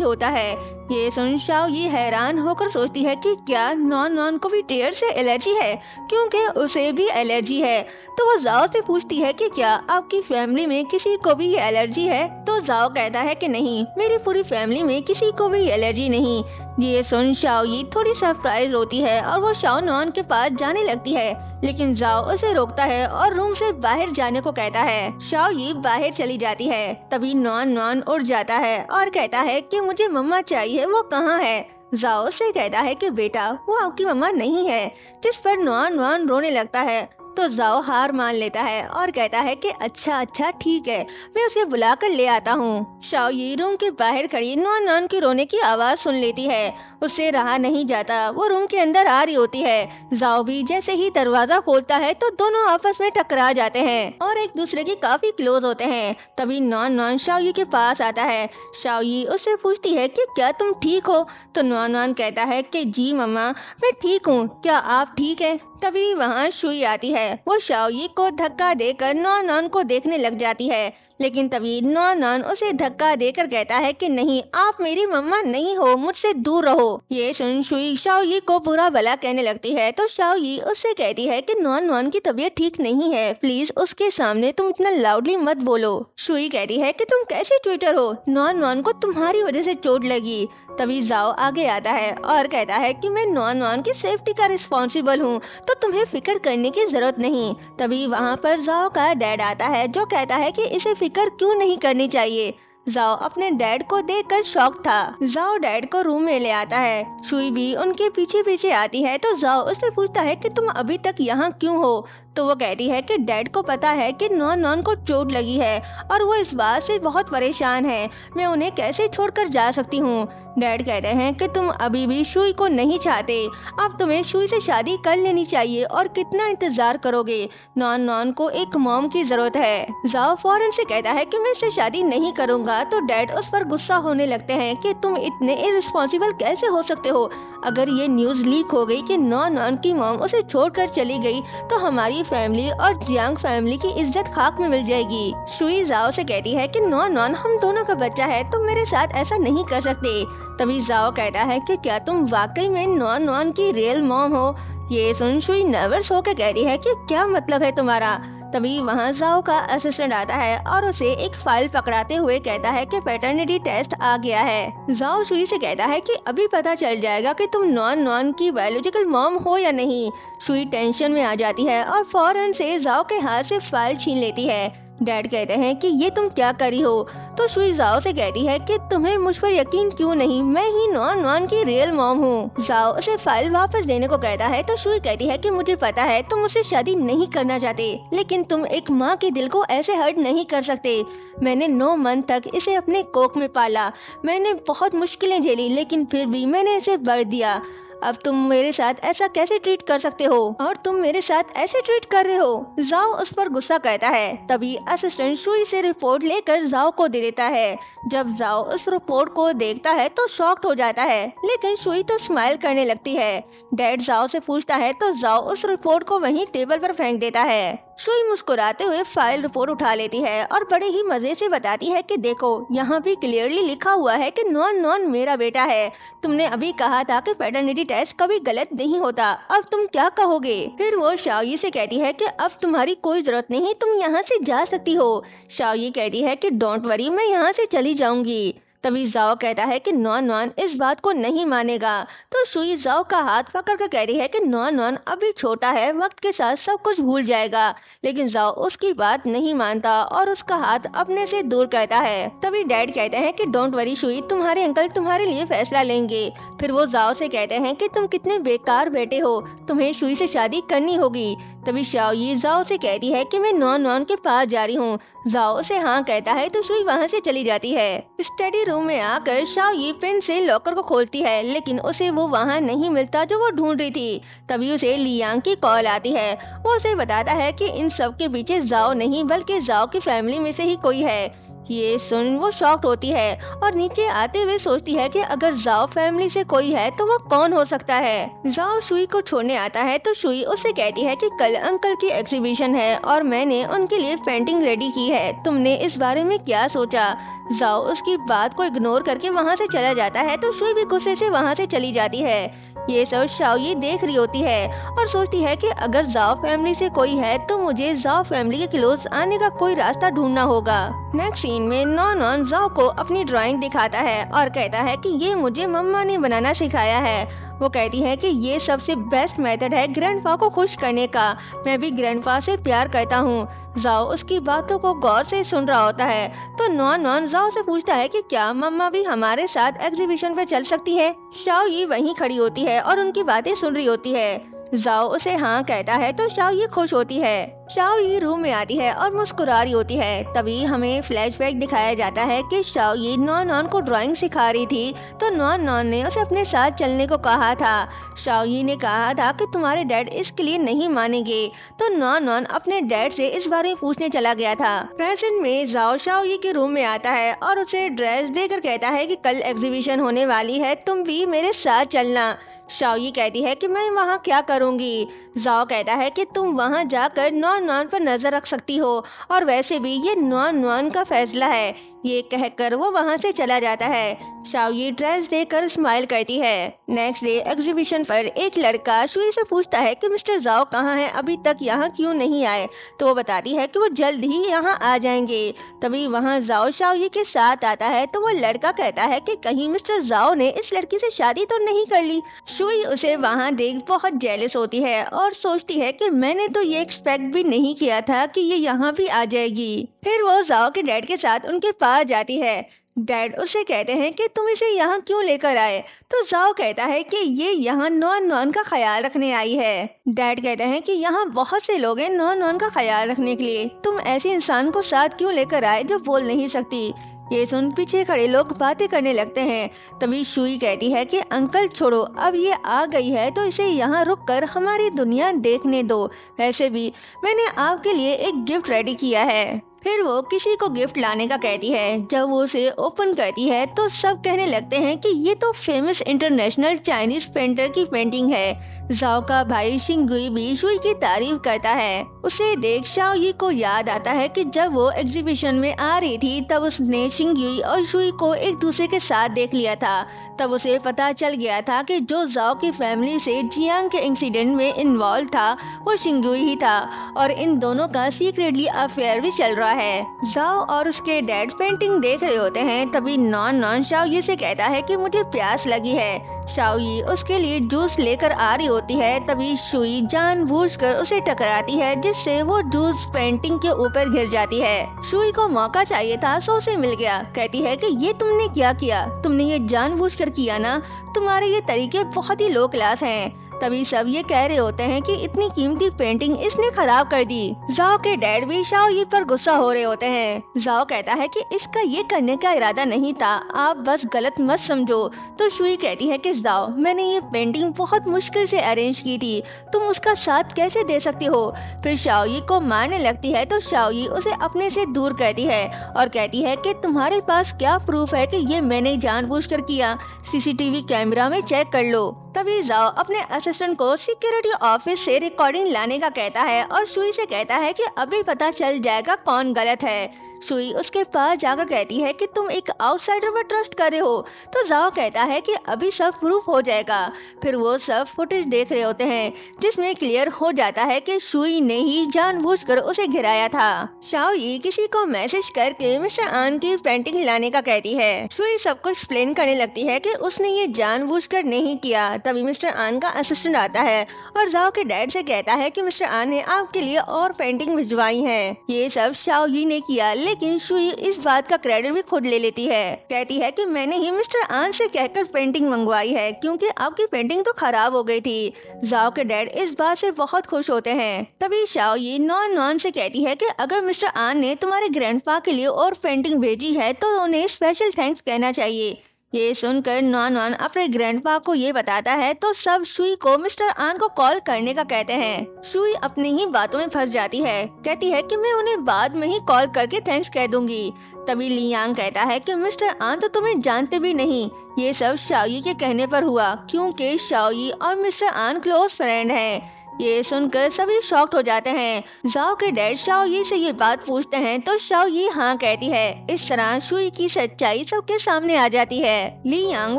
होता है। ये सुन शाओई हैरान होकर सोचती है कि क्या नॉन नॉन को भी टीयर से एलर्जी है क्योंकि उसे भी एलर्जी है। तो वो जाओ से पूछती है कि क्या आपकी फैमिली में किसी को भी ये एलर्जी है। तो जाओ कहता है कि नहीं, मेरी पूरी फैमिली में किसी को भी एलर्जी नहीं। ये सुन शाओई थोड़ी सरप्राइज होती है और वो शाओ नॉन के पास जाने लगती है लेकिन जाओ उसे रोकता है और रूम से बाहर जाने को कहता है। शाओई बाहर चली जाती है। तभी नॉन नॉन उड़ जाता है और कहता है कि मुझे मम्मा चाहिए, वो कहाँ है। जाओ से कहता है कि बेटा वो आपकी मम्मा नहीं है, जिस पर नॉन नॉन रोने लगता है। तो जाओ हार मान लेता है और कहता है कि अच्छा ठीक है, मैं उसे बुला कर ले आता हूँ। शाओई रूम के बाहर खड़ी नॉन नॉन की रोने की आवाज सुन लेती है। उससे रहा नहीं जाता, वो रूम के अंदर आ रही होती है। जाओ भी जैसे ही दरवाजा खोलता है तो दोनों आपस में टकरा जाते हैं और एक दूसरे के काफी क्लोज होते हैं। तभी नॉन नॉन शाओई के पास आता है। शाओई उससे पूछती है कि क्या तुम ठीक हो। तो नॉन नॉन कहता है कि जी मम्मा मैं ठीक हूँ, क्या आप ठीक है। तभी वहाँ शुई आती है। वो शाओई को धक्का देकर नॉन नॉन को देखने लग जाती है लेकिन तभी नॉन नॉन उसे धक्का देकर कहता है कि नहीं, आप मेरी मम्मा नहीं हो, मुझसे दूर रहो। ये सुन शुई शाओई को बुरा भला कहने लगती है। तो शाओई उससे कहती है कि नॉन नॉन की तबीयत ठीक नहीं है, प्लीज उसके सामने तुम इतना लाउडली मत बोलो। शुई कहती है कि तुम कैसे ट्विटर हो, नॉन नॉन को तुम्हारी वजह से चोट लगी। तभी जाओ आगे आता है और कहता है कि मैं नॉन नॉन की सेफ्टी का रिस्पॉन्सिबल हूँ तो तुम्हें फिक्र करने की जरूरत नहीं। तभी वहाँ पर जाओ का डैड आता है जो कहता है कि इसे फिक्र क्यों नहीं करनी चाहिए। जाओ अपने डैड को देखकर शॉक था। जाओ डैड को रूम में ले आता है। शुई भी उनके पीछे पीछे आती है। तो जाओ उससे पूछता है कि तुम अभी तक यहाँ क्यों हो। तो वो कहती है कि डैड को पता है कि नॉन नॉन को चोट लगी है और वो इस बात से बहुत परेशान है, मैं उन्हें कैसे छोड़कर जा सकती हूँ। डैड कहते हैं कि तुम अभी भी शुई को नहीं चाहते, अब तुम्हें शुई से शादी कर लेनी चाहिए और कितना इंतजार करोगे, नॉन नॉन को एक मॉम की जरूरत है। जाओ फौरन से कहता है कि मैं इससे शादी नहीं करूंगा, तो डैड उस पर गुस्सा होने लगते हैं कि तुम इतने इररिस्पॉन्सिबल कैसे हो सकते हो। अगर ये न्यूज लीक हो गई कि नॉन नॉन की मॉम उसे छोड़कर चली गई तो हमारी फैमिली और जियांग फैमिली की इज्जत खाक में मिल जाएगी। शुई जाओ से कहती है कि नॉन नॉन हम दोनों का बच्चा है, तुम मेरे साथ ऐसा नहीं कर सकते। तभी जाओ कहता है कि क्या तुम वाकई में नॉन नॉन की रियल मॉम हो। ये सुन शुई नर्वस होकर कहती है कि क्या मतलब है तुम्हारा। तभी वहाँ जाओ का असिस्टेंट आता है और उसे एक फाइल पकड़ाते हुए कहता है कि पैटर्निटी टेस्ट आ गया है। जाओ शुई से कहता है कि अभी पता चल जाएगा कि तुम नॉन नॉन की बायोलॉजिकल मॉम हो या नहीं। शुई टेंशन में आ जाती है और फौरन से जाओ के हाथ से फाइल छीन लेती है। डैड कहते हैं कि ये तुम क्या करी हो, तो शुई जाओ से कहती है कि तुम्हें मुझ पर यकीन क्यों नहीं, मैं ही नॉन नॉन की रियल मॉम हूँ। जाओ उसे फाइल वापस देने को कहता है तो शुई कहती है कि मुझे पता है तुम मुझसे शादी नहीं करना चाहते, लेकिन तुम एक माँ के दिल को ऐसे हर्ट नहीं कर सकते। मैंने 9 मंथ तक इसे अपने कोख में पाला, मैंने बहुत मुश्किलें झेली, लेकिन फिर भी मैंने इसे भर दिया। अब तुम मेरे साथ ऐसा कैसे ट्रीट कर सकते हो, और तुम मेरे साथ ऐसे ट्रीट कर रहे हो। जाओ उस पर गुस्सा करता है। तभी असिस्टेंट शुई से रिपोर्ट लेकर जाओ को दे देता है। जब जाओ उस रिपोर्ट को देखता है तो शॉक्ड हो जाता है, लेकिन शुई तो स्माइल करने लगती है। डैड जाओ से पूछता है तो जाओ उस रिपोर्ट को वहीं टेबल पर फेंक देता है। शुई मुस्कुराते हुए फाइल रिपोर्ट उठा लेती है और बड़े ही मजे से बताती है कि देखो यहाँ भी क्लियरली लिखा हुआ है कि नॉन नॉन मेरा बेटा है। तुमने अभी कहा था कि पैटर्निटी टेस्ट कभी गलत नहीं होता, अब तुम क्या कहोगे। फिर वो शाओयी से कहती है कि अब तुम्हारी कोई जरूरत नहीं, तुम यहाँ से जा सकती हो। शाओयी कहती है कि डोंट वरी, मैं यहाँ से चली जाऊंगी। तभी जाओ कहता है कि नॉन नॉन इस बात को नहीं मानेगा, तो शुई जाओ का हाथ पकड़ कर कह रही है कि नॉन नॉन अभी छोटा है, वक्त के साथ सब कुछ भूल जाएगा। लेकिन जाओ उसकी बात नहीं मानता और उसका हाथ अपने से दूर करता है। तभी डैड कहते हैं कि डोंट वरी शुई, तुम्हारे अंकल तुम्हारे लिए फैसला लेंगे। फिर वो जाओ से कहते हैं कि तुम कितने बेकार बेटे हो, तुम्हें शुई से शादी करनी होगी। तभी शाओयी जाओ से कहती है कि मैं नॉन नॉन के पास जा रही हूँ। जाओ से हाँ कहता है तो शुई वहाँ से चली जाती है। स्टडी रूम में आकर शाओयी पेन से लॉकर को खोलती है, लेकिन उसे वो वहाँ नहीं मिलता जो वो ढूंढ रही थी। तभी उसे लियांग की कॉल आती है। वो उसे बताता है कि इन सब के पीछे जाओ नहीं बल्कि जाओ की फैमिली में से ही कोई है। ये सुन वो शॉक्ड होती है और नीचे आते हुए सोचती है कि अगर जाओ फैमिली से कोई है तो वो कौन हो सकता है। जाओ शुई को छोड़ने आता है तो शुई उससे कहती है कि कल अंकल की एग्जीबिशन है और मैंने उनके लिए पेंटिंग रेडी की है, तुमने इस बारे में क्या सोचा। जाओ उसकी बात को इग्नोर करके वहाँ से चला जाता है तो शुई भी गुस्से से वहाँ से चली जाती है। ये सब शाओयी देख रही होती है और सोचती है कि अगर जाओ फैमिली से कोई है तो मुझे जाओ फैमिली के क्लोज आने का कोई रास्ता ढूंढना होगा। नेक्स्ट सीन में नॉन नॉन जाओ को अपनी ड्राइंग दिखाता है और कहता है कि ये मुझे मम्मा ने बनाना सिखाया है। वो कहती है कि ये सबसे बेस्ट मेथड है ग्रैंडपा को खुश करने का, मैं भी ग्रैंडपा से प्यार करता हूँ। जाओ उसकी बातों को गौर से सुन रहा होता है तो नॉन नॉन जाओ से पूछता है कि क्या मम्मा भी हमारे साथ एग्जीबिशन पे चल सकती है। शाओयी वहीं खड़ी होती है और उनकी बातें सुन रही होती है। जाओ उसे हाँ कहता है तो शाओयी खुश होती है। शाओयी रूम में आती है और मुस्कुरा रही होती है। तभी हमें फ्लैशबैक दिखाया जाता है कि शाओयी नॉन नॉन को ड्राइंग सिखा रही थी तो नॉन नॉन ने उसे अपने साथ चलने को कहा था। शाओयी ने कहा था कि तुम्हारे डैड इसके लिए नहीं मानेंगे, तो नॉन नॉन अपने डैड से इस बारे में पूछने चला गया था। प्रेजेंट में जाओ शाओयी के रूम में आता है और उसे ड्रेस देकर कहता है कि कल एग्जीबिशन होने वाली है, तुम भी मेरे साथ चलना। शाओयी कहती है कि मैं वहाँ क्या करूँगी। जाओ कहता है कि तुम वहाँ जाकर नॉन नॉन पर नजर रख सकती हो और वैसे भी ये नॉन नॉन का फैसला है। ये कहकर वो वहाँ से चला जाता है। शाओयी ड्रेस देकर स्माइल करती है। नेक्स्ट डे एग्जीबिशन पर एक लड़का शुई से पूछता है कि मिस्टर जाओ कहाँ हैं, अभी तक यहाँ क्यों नहीं आए। तो वो बताती है कि वो जल्द ही यहाँ आ जाएंगे। तभी वहाँ जाओ शाओयी के साथ आता है तो वो लड़का कहता है कि कहीं मिस्टर जाओ ने इस लड़की से शादी तो नहीं कर ली। शुई उसे वहाँ देख बहुत जेलस होती है और सोचती है कि मैंने तो ये एक्सपेक्ट भी नहीं किया था कि ये यहाँ भी आ जाएगी। फिर वो जाओ के डैड के साथ उनके पास जाती है। डैड उससे कहते हैं कि तुम इसे यहाँ क्यों लेकर आए। तो जाओ कहता है कि ये यहाँ नॉन नॉन का ख्याल रखने आई है। डैड कहते हैं कि यहाँ बहुत से लोग हैं नॉन नॉन का ख्याल रखने के लिए, तुम ऐसे इंसान को साथ क्यों लेकर आए जो बोल नहीं सकती। ये सुन पीछे खड़े लोग बातें करने लगते हैं। तभी शुई कहती है कि अंकल छोड़ो, अब ये आ गई है तो इसे यहाँ रुक कर हमारी दुनिया देखने दो। वैसे भी मैंने आपके लिए एक गिफ्ट रेडी किया है। फिर वो किसी को गिफ्ट लाने का कहती है। जब वो उसे ओपन करती है तो सब कहने लगते हैं कि ये तो फेमस इंटरनेशनल चाइनीज पेंटर की पेंटिंग है। जाओ का भाई शिंगुई भी शुई की तारीफ करता है। उसे देख शाओ यी को याद आता है कि जब वो एग्जीबिशन में आ रही थी तब उसने शिंगुई और शुई को एक दूसरे के साथ देख लिया था। तब उसे पता चल गया था कि जो जाओ की फैमिली से जियांग के इंसिडेंट में इन्वॉल्व था वो शिंगुई ही था और इन दोनों का सीक्रेटली अफेयर भी चल रहा है। जाओ और उसके डैड पेंटिंग देख रहे होते हैं। तभी नॉन शाओ यी से कहता है कि मुझे प्यास लगी है। शाओ यी उसके लिए जूस लेकर आ रही होती है। तभी शुई जानबूझकर उसे टकराती है जिससे वो जूस पेंटिंग के ऊपर गिर जाती है। शुई को मौका चाहिए था सो उसे मिल गया। कहती है कि ये तुमने क्या किया, तुमने ये जानबूझकर किया ना, तुम्हारे ये तरीके बहुत ही लो क्लास हैं। तभी सब ये कह रहे होते हैं कि इतनी कीमती पेंटिंग इसने खराब कर दी। जाओ के डैड भी शाओ यी पर गुस्सा हो रहे होते हैं। जाओ कहता है कि इसका ये करने का इरादा नहीं था, आप बस गलत मत समझो। तो शुई कहती है कि जाओ मैंने ये पेंटिंग बहुत मुश्किल से अरेंज की थी, तुम उसका साथ कैसे दे सकती हो। फिर शाओ यी को मारने लगती है तो शाओ यी उसे अपने से दूर करती है और कहती है कि तुम्हारे पास क्या प्रूफ है कि ये मैंने जानबूझकर किया, सीसीटीवी कैमरा में चेक कर लो। तभी जाओ अपने असिस्टेंट को सिक्योरिटी ऑफिस से रिकॉर्डिंग लाने का कहता है और शुई से कहता है कि अभी पता चल जाएगा कौन गलत है। शुई उसके पास जाकर कहती है कि तुम एक आउटसाइडर पर ट्रस्ट कर रहे हो। तो जाओ कहता है कि अभी सब प्रूफ हो जाएगा। फिर वो सब फुटेज देख रहे होते हैं जिसमें क्लियर हो जाता है कि शुई ने ही जानबूझकर उसे गिराया था। शाओ यी किसी को मैसेज करके मिस्टर आन की पेंटिंग लाने का कहती है। शुई सब कुछ एक्सप्लेन करने लगती है कि उसने ये जानबूझकर नहीं किया। तभी मिस्टर आन का असिस्टेंट आता है और जाओ के डैड से कहता है कि मिस्टर आन ने आपके लिए और पेंटिंग भिजवाई है। ये सब शाओ यी ने किया, लेकिन शुई इस बात का क्रेडिट भी खुद ले लेती है। कहती है कि मैंने ही मिस्टर आन से कहकर पेंटिंग मंगवाई है क्योंकि आपकी पेंटिंग तो खराब हो गई थी। जाओ के डैड इस बात से बहुत खुश होते हैं। तभी शाओ यी नॉन से कहती है कि अगर मिस्टर आन ने तुम्हारे ग्रैंडपा के लिए और पेंटिंग भेजी है तो उन्हें स्पेशल थैंक्स कहना चाहिए। ये सुनकर नॉन अपने ग्रैंडपा को ये बताता है तो सब शुई को मिस्टर आन को कॉल करने का कहते हैं। शुई अपनी ही बातों में फंस जाती है। कहती है कि मैं उन्हें बाद में ही कॉल करके थैंक्स कह दूंगी। तभी लियांग कहता है कि मिस्टर आन तो तुम्हें जानते भी नहीं, ये सब शाओ यी के कहने पर हुआ क्योंकि शाओ यी और मिस्टर आन क्लोज फ्रेंड हैं। ये सुनकर सभी शॉक्ड हो जाते हैं। जाओ के डैड शाओ यी से ये बात पूछते हैं तो शाओ यी हाँ कहती है। इस तरह शुई की सच्चाई सबके सामने आ जाती है। लियांग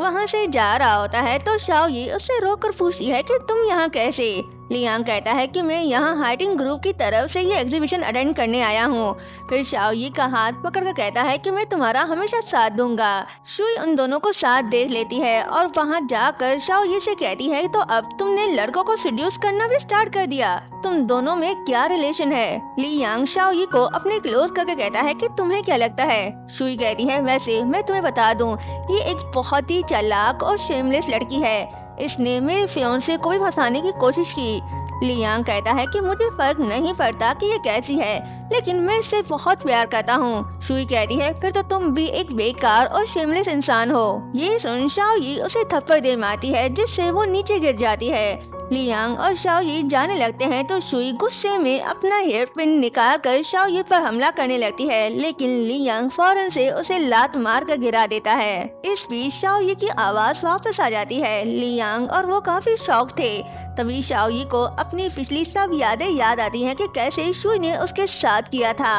वहाँ से जा रहा होता है तो शाओ यी उससे रोककर पूछती है कि तुम यहाँ कैसे। लियांग कहता है कि मैं यहाँ हाइडिंग ग्रुप की तरफ से ये एग्जीबिशन अटेंड करने आया हूँ। फिर शाओ यी का हाथ पकड़कर कहता है कि मैं तुम्हारा हमेशा साथ दूंगा। शुई उन दोनों को साथ देख लेती है और वहाँ जाकर शाओ यी से कहती है तो अब तुमने लड़कों को सीड्यूस करना भी स्टार्ट कर दिया, तुम दोनों में क्या रिलेशन है। लियांग शाओ यी को अपने क्लोज करके कहता है कि तुम्हें क्या लगता है। शुई कहती है वैसे मैं तुम्हें बता दूं, ये एक बहुत ही चालाक और शेमलेस लड़की है, इसने मेरे फियांसे को भी फंसाने की कोशिश की। लियांग कहता है कि मुझे फर्क नहीं पड़ता कि ये कैसी है, लेकिन मैं इससे बहुत प्यार करता हूँ। शुई कहती है फिर तो तुम भी एक बेकार और शेमलेस इंसान हो। ये सुन शाओ यी उसे थप्पड़ दे मारती है जिससे वो नीचे गिर जाती है। लियांग और शाओ यी जाने लगते हैं तो शुई गुस्से में अपना हेयर पिन निकाल कर शाओ यी पर हमला करने लगती है, लेकिन लियांग फौरन से उसे लात मार कर गिरा देता है। इस बीच शाओ यी की आवाज वापस आ जाती है। लियांग और वो काफी शौक थे। तभी शाओ यी को अपनी पिछली सब यादें याद आती हैं कि कैसे शुई ने उसके साथ किया था।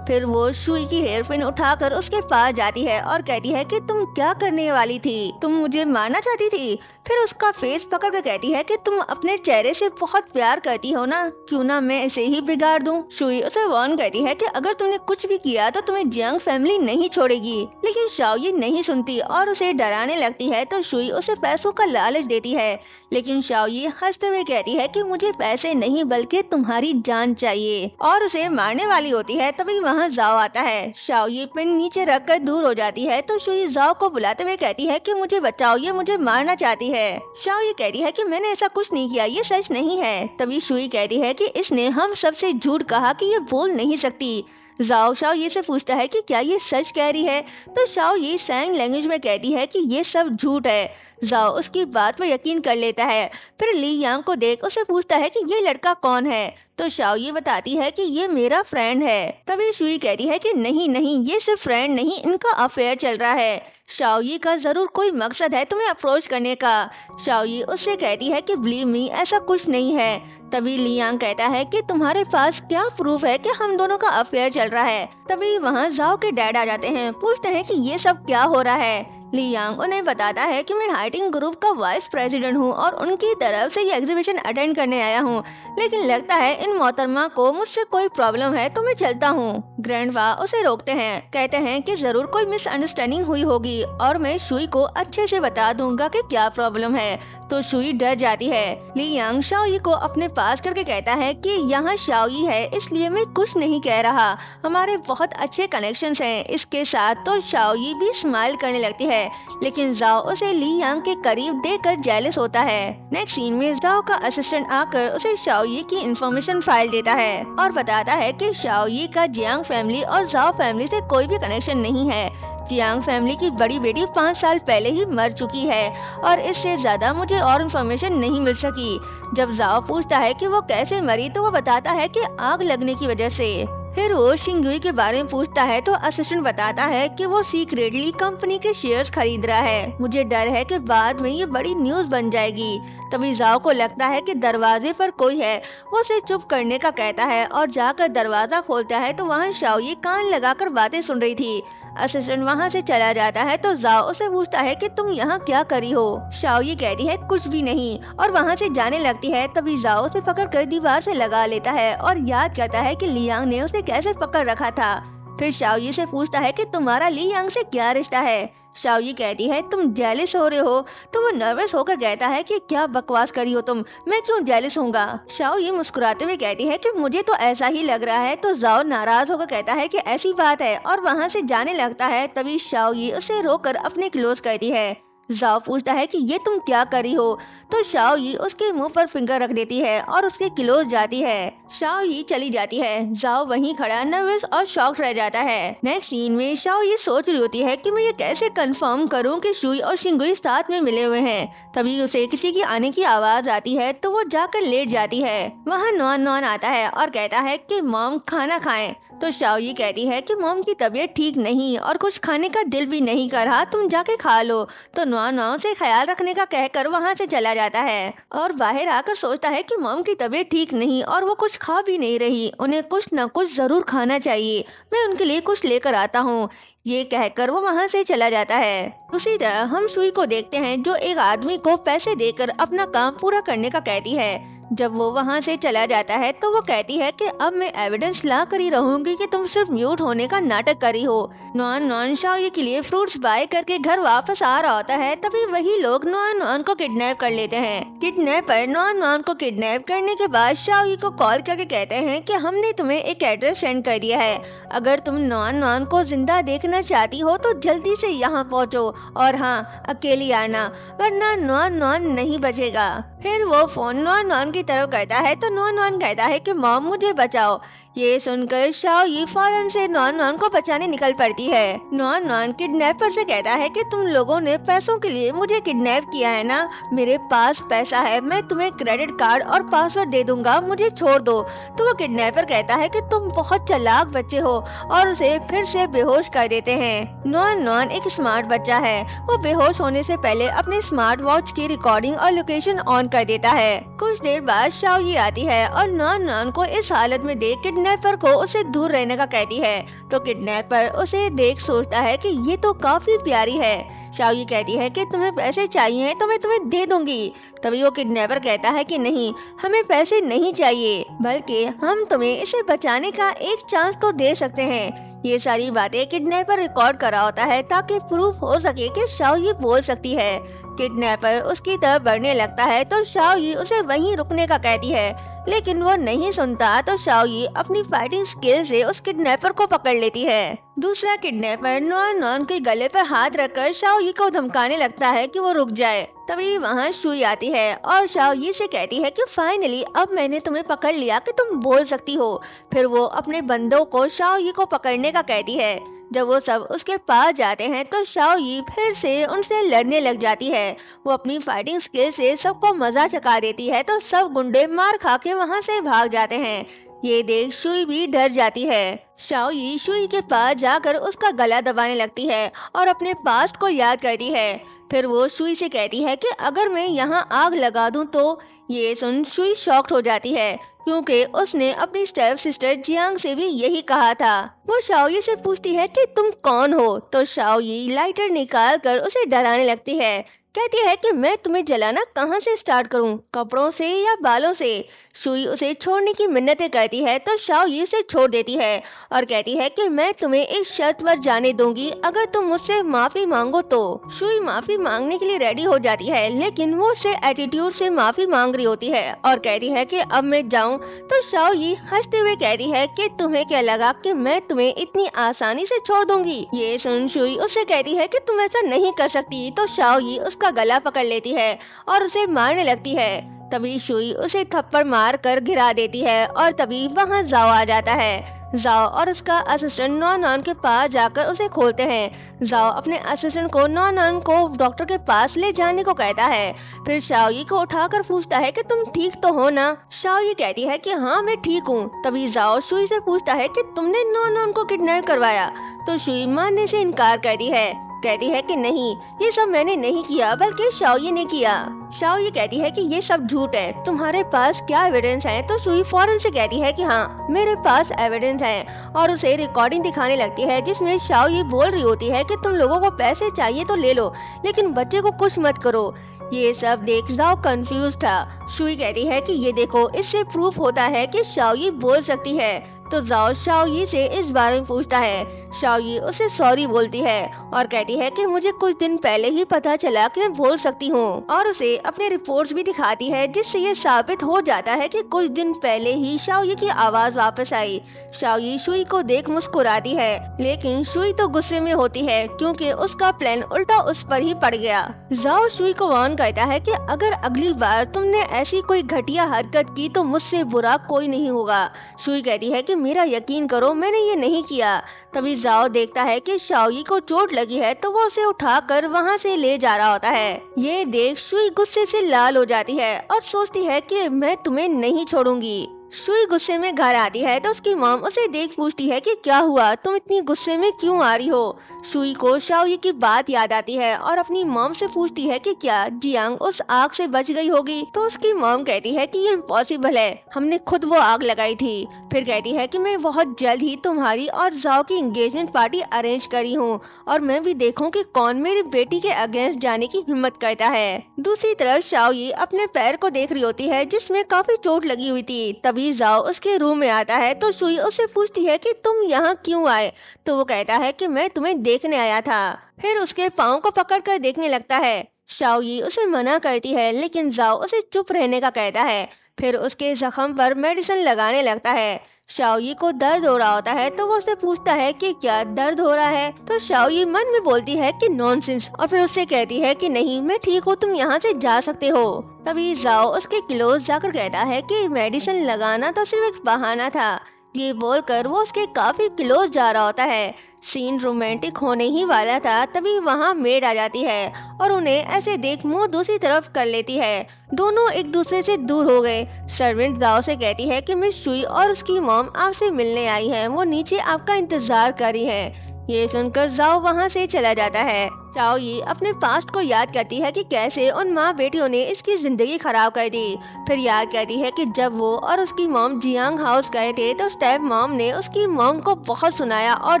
फिर वो शुई की हेयर पिन उठाकर उसके पास जाती है और कहती है कि तुम क्या करने वाली थी, तुम मुझे मारना चाहती थी। फिर उसका फेस पकड़ कर कहती है कि तुम अपने चेहरे से बहुत प्यार करती हो ना, क्यों ना मैं इसे ही बिगाड़ दूं। शुई उसे वार्न करती है कि अगर तुमने कुछ भी किया तो तुम्हें जियांग फैमिली नहीं छोड़ेगी, लेकिन शाओ यी नहीं सुनती और उसे डराने लगती है। तो शुई उसे पैसों का लालच देती है, लेकिन शाओ यी हंसते हुए कहती है कि मुझे पैसे नहीं बल्कि तुम्हारी जान चाहिए और उसे मारने वाली होती है। तभी वहाँ जाओ आता है। शाओ यी पिन नीचे रखकर दूर हो जाती है तो शुई जाओ को बुलाते हुए कहती है कि मुझे बचाओ, ये मुझे मारना चाहती है। शाओ यी कहती है कि मैंने ऐसा कुछ नहीं किया, ये सच नहीं है। तभी शुई कहती है कि इसने हम सबसे झूठ कहा कि ये बोल नहीं सकती। जाओ शाओ ये से पूछता है कि क्या ये सच कह रही है, तो शाओ ये सैंग लैंग्वेज में कहती है कि ये सब झूठ है। जाओ उसकी बात पर यकीन कर लेता है। फिर ली यांग को देख उसे पूछता है कि ये लड़का कौन है, तो शाओ ये बताती है कि ये मेरा फ्रेंड है। तभी शुई कहती है कि नहीं नहीं, ये सिर्फ फ्रेंड नहीं, इनका अफेयर चल रहा है। शाओई का जरूर कोई मकसद है तुम्हें अप्रोच करने का। शाओई उससे कहती है कि बिलीव मी, ऐसा कुछ नहीं है। तभी लियांग कहता है कि तुम्हारे पास क्या प्रूफ है कि हम दोनों का अफेयर चल रहा है। तभी वहाँ जाओ के डैड आ जाते हैं, पूछते हैं कि ये सब क्या हो रहा है। लियांग उन्हें बताता है कि मैं हाइटिंग ग्रुप का वाइस प्रेसिडेंट हूँ और उनकी तरफ से ये एग्जीबिशन अटेंड करने आया हूँ, लेकिन लगता है इन मोहतरमा को मुझसे कोई प्रॉब्लम है तो मैं चलता हूँ। ग्रैंडवा उसे रोकते हैं, कहते हैं कि जरूर कोई मिसअंडरस्टैंडिंग हुई होगी और मैं शुई को अच्छे से बता दूंगा कि क्या प्रॉब्लम है। तो शुई डर जाती है। लियांग शाओई को अपने पास करके कहता है कि यहाँ शाओई है इसलिए मैं कुछ नहीं कह रहा, हमारे बहुत अच्छे कनेक्शंस हैं इसके साथ। तो शाओई भी स्माइल करने लगती है, लेकिन जाओ उसे ली यांग के करीब देखकर जेलस होता है। नेक्स्ट सीन में जाओ का असिस्टेंट आकर उसे शाओई की इंफॉर्मेशन फाइल देता है और बताता है कि शाओई का जियांग फैमिली और जाओ फैमिली से कोई भी कनेक्शन नहीं है। जियांग फैमिली की बड़ी बेटी 5 साल पहले ही मर चुकी है और इससे ज्यादा मुझे और इन्फॉर्मेशन नहीं मिल सकी। जब जाओ पूछता है कि वो कैसे मरी, तो वो बताता है कि आग लगने की वजह से। फिर वो शिंगुई के बारे में पूछता है तो असिस्टेंट बताता है कि वो सीक्रेटली कंपनी के शेयर्स खरीद रहा है। मुझे डर है कि बाद में ये बड़ी न्यूज बन जाएगी। तभी जाओ को लगता है कि दरवाजे पर कोई है, वो उसे चुप करने का कहता है और जाकर दरवाजा खोलता है तो वहाँ शाओई कान लगाकर बातें सुन रही थी। असिस्टेंट वहाँ से चला जाता है तो जाओ उसे पूछता है कि तुम यहाँ क्या करी हो। शाओई कहती है कुछ भी नहीं और वहाँ से जाने लगती है। तभी जाओ उसे पकड़ कर दीवार से लगा लेता है और याद करता है कि लियांग ने उसे कैसे पकड़ रखा था। फिर शाओई से पूछता है कि तुम्हारा लियांग से क्या रिश्ता है। शाओई कहती है तुम जेलिस हो रहे हो, तो वो नर्वस होकर कहता है कि क्या बकवास करी हो तुम, मैं क्यों जेलिस होऊंगा। शाओई मुस्कुराते हुए कहती है कि मुझे तो ऐसा ही लग रहा है। तो जाओ नाराज होकर कहता है कि ऐसी बात है और वहाँ से जाने लगता है। तभी शाओई उसे रोककर अपने क्लोज करती है। जाओ पूछता है कि ये तुम क्या करी हो, तो शाओई उसके मुंह पर फिंगर रख देती है और उसके क्लोज जाती है। शाओई चली जाती है। जाओ वहीं खड़ा नर्वस और शॉक्ड रह जाता है। नेक्स्ट सीन में शाओई सोच रही होती है कि मैं ये कैसे कंफर्म करूं कि शुई और शिंगुई साथ में मिले हुए हैं। तभी उसे किसी की आने की आवाज आती है तो वो जाकर लेट जाती है। वहाँ नॉन नॉन आता है और कहता है कि मॉम खाना खाएं। तो शाओई कहती है कि मॉम की तबीयत ठीक नहीं और कुछ खाने का दिल भी नहीं कर रहा, तुम जाके खा लो। तो नॉन से ख्याल रखने का कहकर वहाँ से चला जाता है और बाहर आकर सोचता है कि मॉम की तबीयत ठीक नहीं और वो कुछ खा भी नहीं रही, उन्हें कुछ न कुछ जरूर खाना चाहिए, मैं उनके लिए कुछ लेकर आता हूँ। ये कहकर वो वहाँ से चला जाता है। उसी तरह हम शुई को देखते हैं जो एक आदमी को पैसे देकर अपना काम पूरा करने का कहती है। जब वो वहाँ से चला जाता है तो वो कहती है कि अब मैं एविडेंस ला कर ही रहूंगी कि तुम सिर्फ म्यूट होने का नाटक करी हो। नॉन शाओई के लिए फ्रूट्स बाय करके घर वापस आ रहा होता है। तभी वही लोग नॉन को किडनैप कर लेते हैं। किडनैपर नॉन को किडनैप करने के बाद शाओई को कॉल करके कहते हैं कि हमने तुम्हें एक एड्रेस सेंड कर दिया है, अगर तुम नॉन को जिंदा देखना चाहती हो तो जल्दी से यहाँ पहुँचो और हाँ अकेली आना, वरना नॉन नहीं बचेगा। फिर वो फोन नॉन की तरफ करता है तो नॉन कहता है कि मॉम मुझे बचाओ। ये सुनकर शाओई फौरन से नॉन को बचाने निकल पड़ती है। नॉन किडनैपर से कहता है कि तुम लोगों ने पैसों के लिए मुझे किडनैप किया है ना, मेरे पास पैसा है, मैं तुम्हें क्रेडिट कार्ड और पासवर्ड दे दूंगा, मुझे छोड़ दो। तो वो किडनैपर कहता है कि तुम बहुत चालाक बच्चे हो और उसे फिर से बेहोश कर देते हैं। नॉन एक स्मार्ट बच्चा है, वो बेहोश होने से पहले अपने स्मार्ट वॉच की रिकॉर्डिंग और लोकेशन ऑन कर देता है। कुछ देर बाद शाओई आती है और नॉन को इस हालत में देख किडनैपर को उसे दूर रहने का कहती है। तो किडनैपर उसे देख सोचता है कि ये तो काफी प्यारी है। शाओई कहती है कि तुम्हें पैसे चाहिए तो मैं तुम्हें दे दूंगी। तभी वो किडनैपर कहता है कि नहीं, हमें पैसे नहीं चाहिए, बल्कि हम तुम्हें इसे बचाने का एक चांस तो दे सकते हैं। ये सारी बातें किडनैपर रिकॉर्ड करा होता है ताकि प्रूफ हो सके कि शाओई बोल सकती है। किडनैपर उसकी तरफ बढ़ने लगता है तो शाओई उसे वहीं रुकने का कहती है, लेकिन वो नहीं सुनता। तो शाओई अपनी फाइटिंग स्किल से उस किडनैपर को पकड़ लेती है। दूसरा किडनैपर नॉन नॉन के गले पर हाथ रखकर शाओ यी को धमकाने लगता है कि वो रुक जाए। तभी वहाँ शुई आती है और शाओ यी से कहती है कि फाइनली अब मैंने तुम्हें पकड़ लिया कि तुम बोल सकती हो। फिर वो अपने बंदों को शाओ यी को पकड़ने का कहती है। जब वो सब उसके पास जाते हैं तो शाओ यी फिर से उनसे लड़ने लग जाती है। वो अपनी फाइटिंग स्किल से सबको मजा चखा देती है तो सब गुंडे मार खा के वहाँ से भाग जाते हैं। ये देख शुई भी डर जाती है। शाओ यी शुई के पास जाकर उसका गला दबाने लगती है और अपने पास्ट को याद करती है। फिर वो शुई से कहती है कि अगर मैं यहाँ आग लगा दूं तो। ये सुन शुई शॉक्ड हो जाती है क्योंकि उसने अपनी स्टेप सिस्टर जियांग से भी यही कहा था। वो शाओ यी से पूछती है कि तुम कौन हो, तो शाओ यी लाइटर निकाल कर उसे डराने लगती है। कहती है कि मैं तुम्हें जलाना कहाँ से स्टार्ट करूं, कपड़ों से या बालों से। शुई उसे छोड़ने की मिन्नतें करती है तो शाओ यी उसे छोड़ देती है और कहती है कि मैं तुम्हें एक शर्त पर जाने दूंगी, अगर तुम मुझसे माफी मांगो तो। शुई माफी मांगने के लिए रेडी हो जाती है लेकिन वो उससे एटीट्यूड से माफी मांग रही होती है और कहती है कि अब मैं जाऊं। तो शाओ यी हंसते हुए कहती है कि तुम्हें क्या लगा कि मैं तुम्हें इतनी आसानी से छोड़ दूंगी। ये सुन शुई उससे कहती है कि तुम ऐसा नहीं कर सकती। तो शाओ यी उसका गला पकड़ लेती है और उसे मारने लगती है। तभी शुई उसे थप्पड़ मार कर गिरा देती है और तभी वहाँ जाओ आ जाता है। जाओ और उसका असिस्टेंट नॉन नॉन के पास जाकर उसे खोलते हैं। जाओ अपने असिस्टेंट को नॉन नॉन को डॉक्टर के पास ले जाने को कहता है। फिर शाओ यी को उठाकर पूछता है कि तुम ठीक तो हो ना। शाओ यी कहती है कि हाँ मैं ठीक हूँ। तभी जाओ शुई से पूछता है कि तुमने नॉन नॉन को किडनैप करवाया। तो शुई मानने से इनकार करती है, कहती है कि नहीं, ये सब मैंने नहीं किया बल्कि शाओ यी ने किया। शाओ यी कहती है कि ये सब झूठ है, तुम्हारे पास क्या एविडेंस है। तो शुई फौरन से कहती है कि हाँ मेरे पास एविडेंस है और उसे रिकॉर्डिंग दिखाने लगती है जिसमें शाओ यी बोल रही होती है कि तुम लोगों को पैसे चाहिए तो ले लो लेकिन बच्चे को कुछ मत करो। ये सब देख जाओ कंफ्यूज था। शुई कहती है कि ये देखो, इससे प्रूफ होता है कि शाओ यी बोल सकती है। तो जाओ शाओ यी से इस बारे में पूछता है। शाओ यी उसे सॉरी बोलती है और कहती है कि मुझे कुछ दिन पहले ही पता चला कि मैं बोल सकती हूँ और उसे अपने रिपोर्ट्स भी दिखाती है जिससे ये साबित हो जाता है कि कुछ दिन पहले ही शाओ यी की आवाज वापस आई। शाओ यी शुई को देख मुस्कुराती है लेकिन शुई तो गुस्से में होती है क्योंकि उसका प्लान उल्टा उस पर ही पड़ गया। जाओ शुई को वार्न करता है कि अगर अगली बार तुमने ऐसी कोई घटिया हरकत की तो मुझसे बुरा कोई नहीं होगा। शुई कहती है कि मेरा यकीन करो, मैंने ये नहीं किया। तभी जाओ देखता है कि शाओ यी को चोट लगी है तो वो उसे उठाकर वहाँ से ले जा रहा होता है। ये देख शुई गुस्से से लाल हो जाती है और सोचती है कि मैं तुम्हें नहीं छोड़ूंगी। शुई गुस्से में घर आती है तो उसकी मॉम उसे देख पूछती है कि क्या हुआ, तुम इतनी गुस्से में क्यों आ रही हो। शुई को शाओ यी की बात याद आती है और अपनी मॉम से पूछती है कि क्या जियांग उस आग से बच गई होगी। तो उसकी मॉम कहती है कि ये इम्पॉसिबल है, हमने खुद वो आग लगाई थी। फिर कहती है कि मैं बहुत जल्द ही तुम्हारी और जाओ की एंगेजमेंट पार्टी अरेंज करी हूँ और मैं भी देखूं कि कौन मेरी बेटी के अगेंस्ट जाने की हिम्मत करता है। दूसरी तरफ शाओ यी अपने पैर को देख रही होती है जिसमें काफी चोट लगी हुई थी। तभी जाओ उसके रूम में आता है तो शुई उससे पूछती है कि तुम यहाँ क्यों आए। तो वो कहता है कि मैं तुम्हें देखने आया था। फिर उसके पाँव को पकड़कर देखने लगता है। शाओ यी उसे मना करती है लेकिन जाओ उसे चुप रहने का कहता है। फिर उसके जख्म पर मेडिसिन लगाने लगता है। शाओ यी को दर्द हो रहा होता है तो वो उससे पूछता है कि क्या दर्द हो रहा है। तो शाओ यी मन में बोलती है कि नॉनसेंस और फिर उससे कहती है कि नहीं मैं ठीक हूँ, तुम यहाँ से जा सकते हो। तभी जाओ उसके क्लोज जाकर कहता है कि मेडिसिन लगाना तो सिर्फ एक बहाना था। ये बोलकर वो उसके काफी क्लोज जा रहा होता है। सीन रोमांटिक होने ही वाला था तभी वहाँ मेड आ जाती है और उन्हें ऐसे देख मुंह दूसरी तरफ कर लेती है। दोनों एक दूसरे से दूर हो गए। सर्वेंट जाओ से कहती है कि मिस शुई और उसकी मॉम आपसे मिलने आई हैं, वो नीचे आपका इंतजार कर रही है। ये सुनकर जाओ वहाँ से चला जाता है। शाओ यी अपने पास्ट को याद करती है कि कैसे उन माँ बेटियों ने इसकी जिंदगी खराब कर दी। फिर याद करती है कि जब वो और उसकी मॉम जियांग हाउस गए थे तो स्टेप मॉम ने उसकी मॉम को बहुत सुनाया और